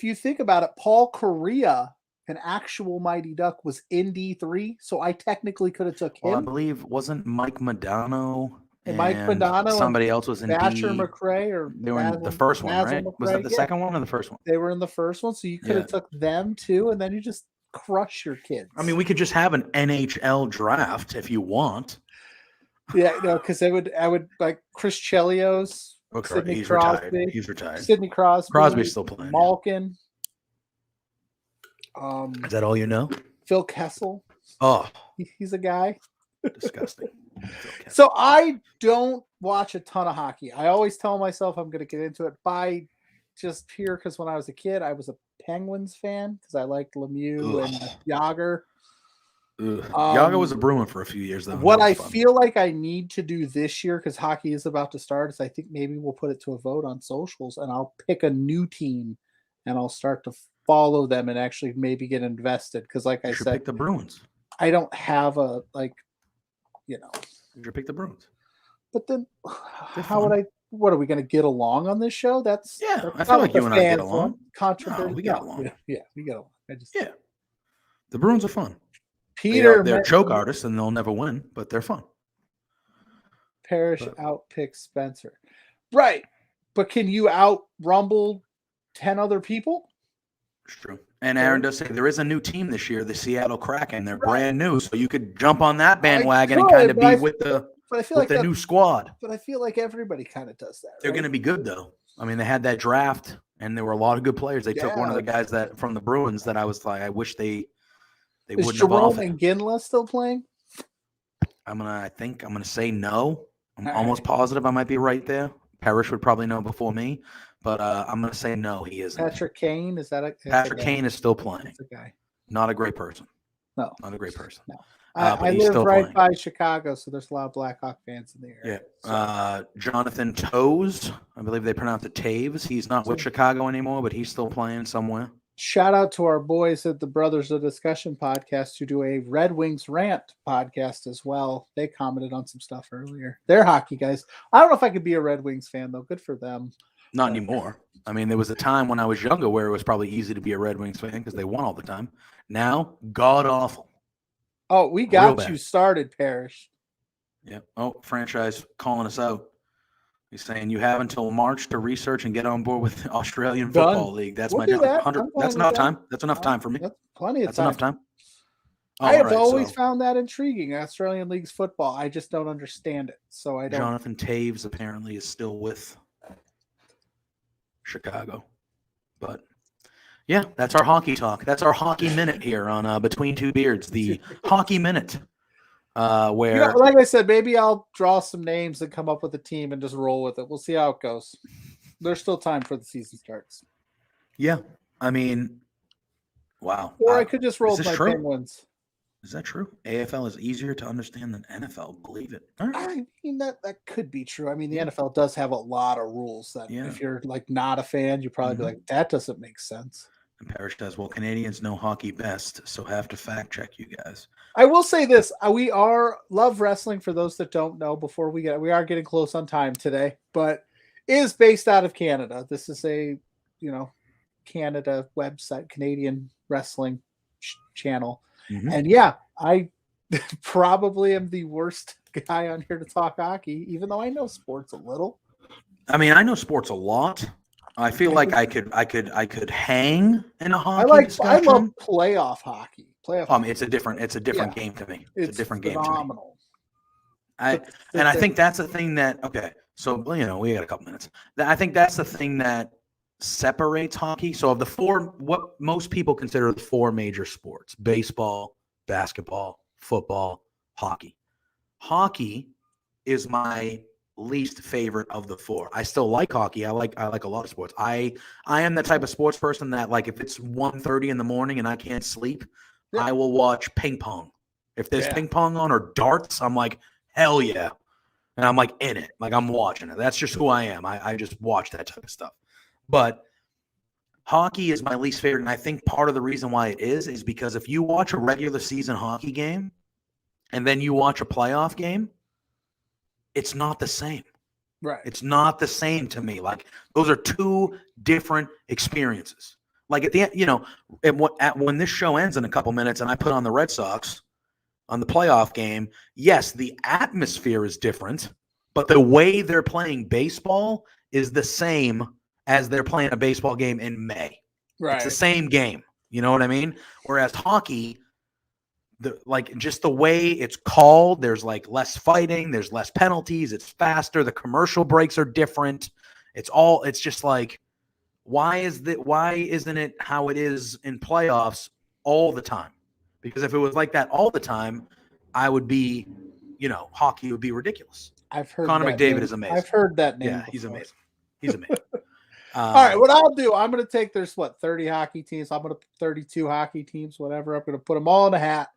you think about it, Paul Correa, an actual Mighty Duck, was in D3, so I technically could have took him. Well, I believe wasn't Mike Madano and Mike Madano somebody else was in Thatcher D. McRae, or they were in the first one, right? McRae. Was that the second one or the first one? They were in the first one, so you could have took them too, and then you just crush your kids. I mean, we could just have an NHL draft if you want. Yeah, because I would like Chris Chelios, Sidney Crosby. He's retired. Sidney Crosby. Crosby's still playing. Malkin. Is that all you know? Phil Kessel. Oh, he's a guy. Disgusting. So I don't watch a ton of hockey. I always tell myself I'm going to get into it by just pure because when I was a kid, I was a Penguins fan because I liked Lemieux and Jágr. Jágr was a Bruin for a few years, though. What I feel like I need to do this year, because hockey is about to start, is I think maybe we'll put it to a vote on socials, and I'll pick a new team, and I'll start to follow them and actually maybe get invested. Because, like I said, pick the Bruins. I don't have a you know. You should pick the Bruins. But then, They're how would fun. I? What are we going to get along on this show? That's Yeah, that's I feel not like what you the and I get fans along. want. Controversy. No, we get along. Yeah, we get along. Yeah. The Bruins are fun. Peter, They're choke artists and they'll never win, but they're fun. Parrish outpicks Spencer. Right. But can you out rumble 10 other people? It's true. And Aaron does say there is a new team this year, the Seattle Kraken. They're brand new, so you could jump on that bandwagon and kind of be with the new squad. But I feel like everybody kind of does that. They're going to be good, though. I mean, they had that draft, and there were a lot of good players. They took one of the guys that from the Bruins that I was like, I wish they wouldn't have offered. Is Jerome and Ginla still playing? I'm gonna say no. I'm almost positive I might be right there. Parrish would probably know before me, but I'm gonna say no. He isn't. Patrick Kane Patrick Kane is still playing. That's a guy. Not a great person. No, not a great person. No. I live right by Chicago, so there's a lot of Blackhawk fans in the area. Yeah. So. Jonathan Toews, I believe they pronounce it Taves. He's not with Chicago anymore, but he's still playing somewhere. Shout out to our boys at the Brothers of Discussion podcast who do a Red Wings Rant podcast as well. They commented on some stuff earlier. They're hockey guys. I don't know if I could be a Red Wings fan, though. Good for them. Not anymore. I mean, there was a time when I was younger where it was probably easy to be a Red Wings fan because they won all the time. Now, god-awful. Oh, we got you started, Parrish. Yeah. Oh, franchise calling us out. He's saying you have until March to research and get on board with the Australian Football League. That's my job. That's enough time. That's enough time for me. That's plenty of That's time. enough time. I have always found that intriguing. Australian League's football. I just don't understand it. So I don't. Jonathan Taves apparently is still with Chicago. But yeah, that's our hockey talk. That's our hockey minute here on Between Two Beards, the hockey minute. Where, like I said, maybe I'll draw some names and come up with a team and just roll with it. We'll see how it goes. There's still time for the season starts. Yeah, I mean, wow. Or I could just roll with my true? Penguins. Is that true? AFL is easier to understand than NFL. Believe it. Right. I mean, that could be true. I mean, the NFL does have a lot of rules that if you're like not a fan, you probably be like, that doesn't make sense. And Parrish does. Well, Canadians know hockey best, so have to fact check you guys. I will say this: we love wrestling. For those that don't know, before we are getting close on time today, but is based out of Canada. This is a Canada website, Canadian wrestling channel, and I probably am the worst guy on here to talk hockey, even though I know sports a little. I mean, I know sports a lot. I feel like I could hang in a hockey discussion. I love playoff hockey. It's a different game to me. It's a different phenomenal. game to me. I think that's the thing that so we got a couple minutes. I think that's the thing that separates hockey. So of the four, what most people consider the four major sports: baseball, basketball, football, hockey. Hockey is my least favorite of the four. I still like hockey. I like a lot of sports. I am the type of sports person that, like, if it's 1:30 in the morning and I can't sleep, I will watch ping pong. If there's ping pong on or darts, I'm like, hell yeah. And I'm like in it. Like, I'm watching it. That's just who I am. I just watch that type of stuff. But hockey is my least favorite. And I think part of the reason why it is because if you watch a regular season hockey game and then you watch a playoff game, it's not the same. Right. It's not the same to me. Like, those are two different experiences. Like, at the end, when this show ends in a couple minutes and I put on the Red Sox on the playoff game, yes, the atmosphere is different, but the way they're playing baseball is the same as they're playing a baseball game in May. Right. It's the same game. You know what I mean? Whereas hockey, just the way it's called, there's like less fighting, there's less penalties, it's faster, the commercial breaks are different. It's just like, why isn't it how it is in playoffs all the time? Because if it was like that all the time, I would be, hockey would be ridiculous. I've heard Connor McDavid is amazing. I've heard that name. Yeah, before. he's amazing. He's amazing. All right, what I'll do, I'm going to take, there's 30 hockey teams. I'm going to 32 hockey teams, whatever. I'm going to put them all in a hat,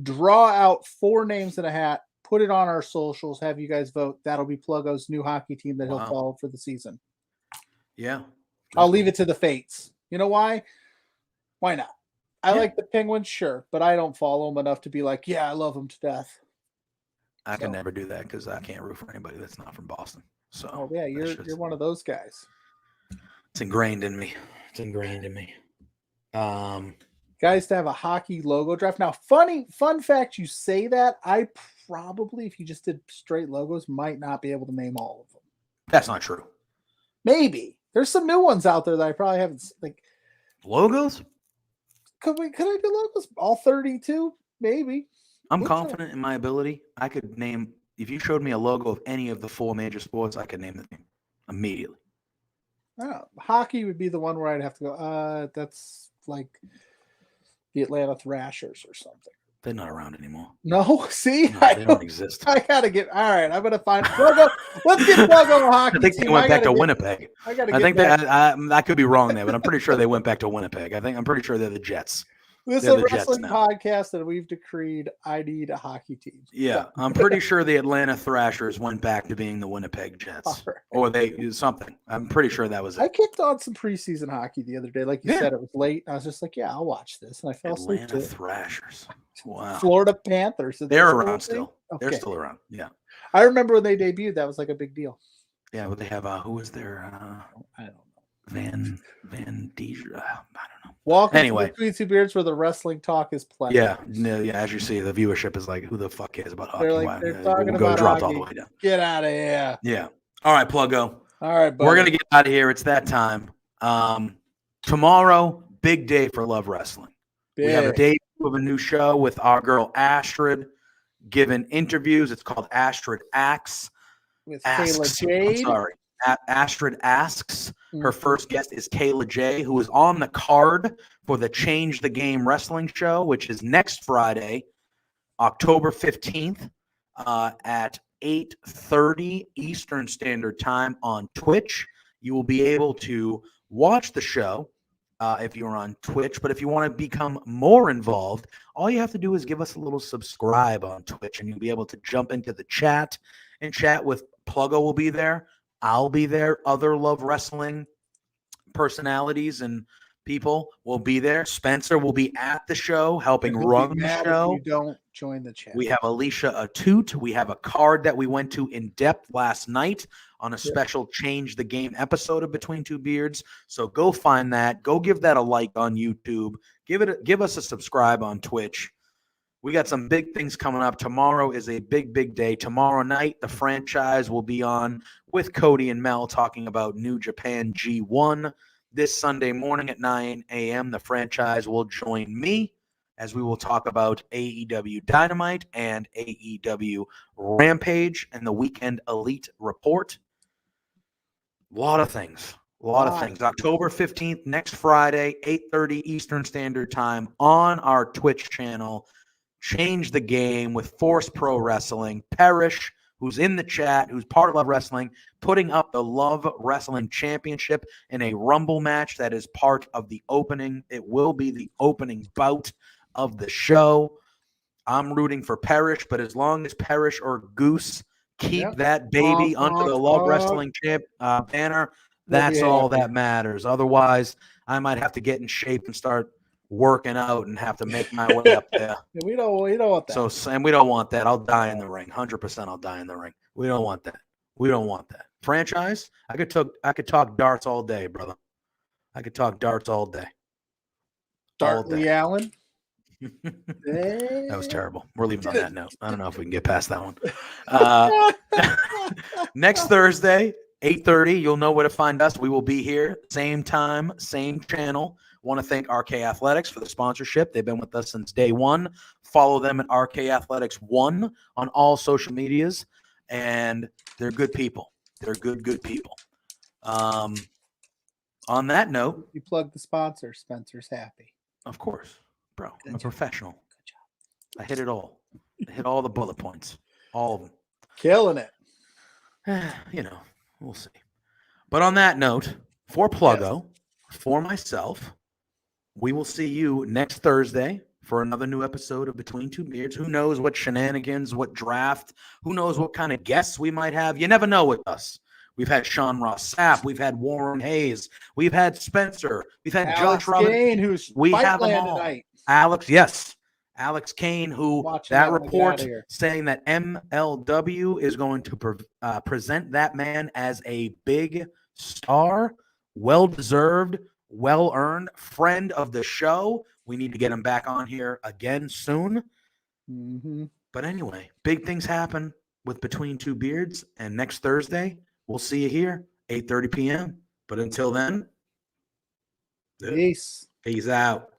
draw out 4 names in a hat, put it on our socials, have you guys vote. That'll be Pluggo's new hockey team that he'll follow for the season. Yeah. I'll leave it to the fates. You know why? Why not? I like the Penguins, sure, but I don't follow them enough to be like, yeah, I love them to death. I can never do that because I can't root for anybody that's not from Boston. So oh yeah, you're one of those guys. It's ingrained in me. Guys, to have a hockey logo draft. Now, fun fact, you say that. I probably, if you just did straight logos, might not be able to name all of them. That's not true. Maybe there's some new ones out there that I probably haven't like. Logos? Could I do logos? All 32? Maybe. I'm confident in my ability. I could name, if you showed me a logo of any of the 4 major sports, I could name the team immediately. Oh, hockey would be the one where I'd have to go. That's like the Atlanta Thrashers or something. They're not around anymore. No, see, No, they don't exist. I gotta get. All right, I'm gonna find Pluggo. Let's get Pluggo hockey. I think they went back to Winnipeg. I think I could be wrong there, but I'm pretty sure they went back to Winnipeg. I'm pretty sure they're the Jets. This is a wrestling podcast, and we've decreed I need a hockey team. Yeah, I'm pretty sure the Atlanta Thrashers went back to being the Winnipeg Jets, or they something. I'm pretty sure that was it. I kicked on some preseason hockey the other day, like you said. It was late. I was just like, "Yeah, I'll watch this," and I fell asleep. Atlanta Thrashers. Wow. Florida Panthers. They're around still. Okay. They're still around. Yeah. I remember when they debuted. That was like a big deal. Yeah, but they have who was their? I don't know. Van Deezer. I don't know. Welcome anyway, to Between Two Beards, where the wrestling talk is plenty. Yeah. As you see, the viewership is like, who the fuck cares about hockey? They're talking about dropped hockey. all the way down. Get out of here. Yeah. All right, Pluggo. All right, buddy. We're gonna get out of here. It's that time. Tomorrow, big day for Love Wrestling. Big. We have a debut of a new show with our girl Astrid giving interviews. It's called Astrid Asks. With Kayla Jade. I'm sorry. Astrid Asks. Her first guest is Kayla J, who is on the card for the Change the Game wrestling show, which is next Friday, October 15th at 8:30 Eastern Standard Time on Twitch. You will be able to watch the show if you're on Twitch, but if you want to become more involved, all you have to do is give us a little subscribe on Twitch, and you'll be able to jump into the chat and chat with Pluggo. Will be there. I'll be there. Other Love Wrestling personalities and people will be there. Spencer will be at the show helping run the show. If you don't join the chat. We have Alicia Atut. We have a card that we went to in depth last night on a special Change the Game episode of Between Two Beards. So go find that. Go give that a like on YouTube. Give us a subscribe on Twitch. We got some big things coming up. Tomorrow is a big day. Tomorrow night, the franchise will be on with Cody and Mel talking about New Japan G1. This Sunday morning at 9 a.m., the franchise will join me as we will talk about AEW Dynamite and AEW Rampage and the Weekend Elite Report. A lot of things. October 15th, next Friday, 8:30 Eastern Standard Time on our Twitch channel. Change the Game with Force Pro Wrestling. Parrish, who's in the chat, who's part of Love Wrestling, putting up the Love Wrestling Championship in a Rumble match that is part of the opening. It will be the opening bout of the show. I'm rooting for Parrish, but as long as Parrish or Goose keep that baby under the Love Wrestling banner, that's all that matters. Otherwise, I might have to get in shape and start working out and have to make my way up there. We don't want that. So, and we don't want that. I'll die in the ring. 100% I'll die in the ring. We don't want that. Franchise? I could talk darts all day, brother. I could talk darts all day. Dartley Allen? That was terrible. We're leaving on that note. I don't know if we can get past that one. Next Thursday, 8:30, you'll know where to find us. We will be here, same time, same channel. Want to thank RK Athletics for the sponsorship. They've been with us since day one. Follow them at RK Athletics 1 on all social medias, and they're good people. They're good people. On that note, you plug the sponsor, Spencer's happy. Of course, bro. I'm a professional. Good job. I hit it all. I hit all the bullet points, all of them. Killing it. We'll see. But on that note, for Pluggo, for myself, we will see you next Thursday for another new episode of Between Two Beards. Who knows what shenanigans, what draft, who knows what kind of guests we might have. You never know with us. We've had Sean Ross Sapp. We've had Warren Hayes. We've had Spencer. We've had Alex Josh Robinson. Gain, who's we have them all. Tonight. Alex, yes. Alex Kane, who Watching that that one, get report outta here. saying that MLW is going to present that man as a big star, well-deserved, well-earned friend of the show. We need to get him back on here again soon. Mm-hmm. But anyway, big things happen with Between Two Beards, and next Thursday, we'll see you here, 8:30 p.m. But until then, Peace. peace out.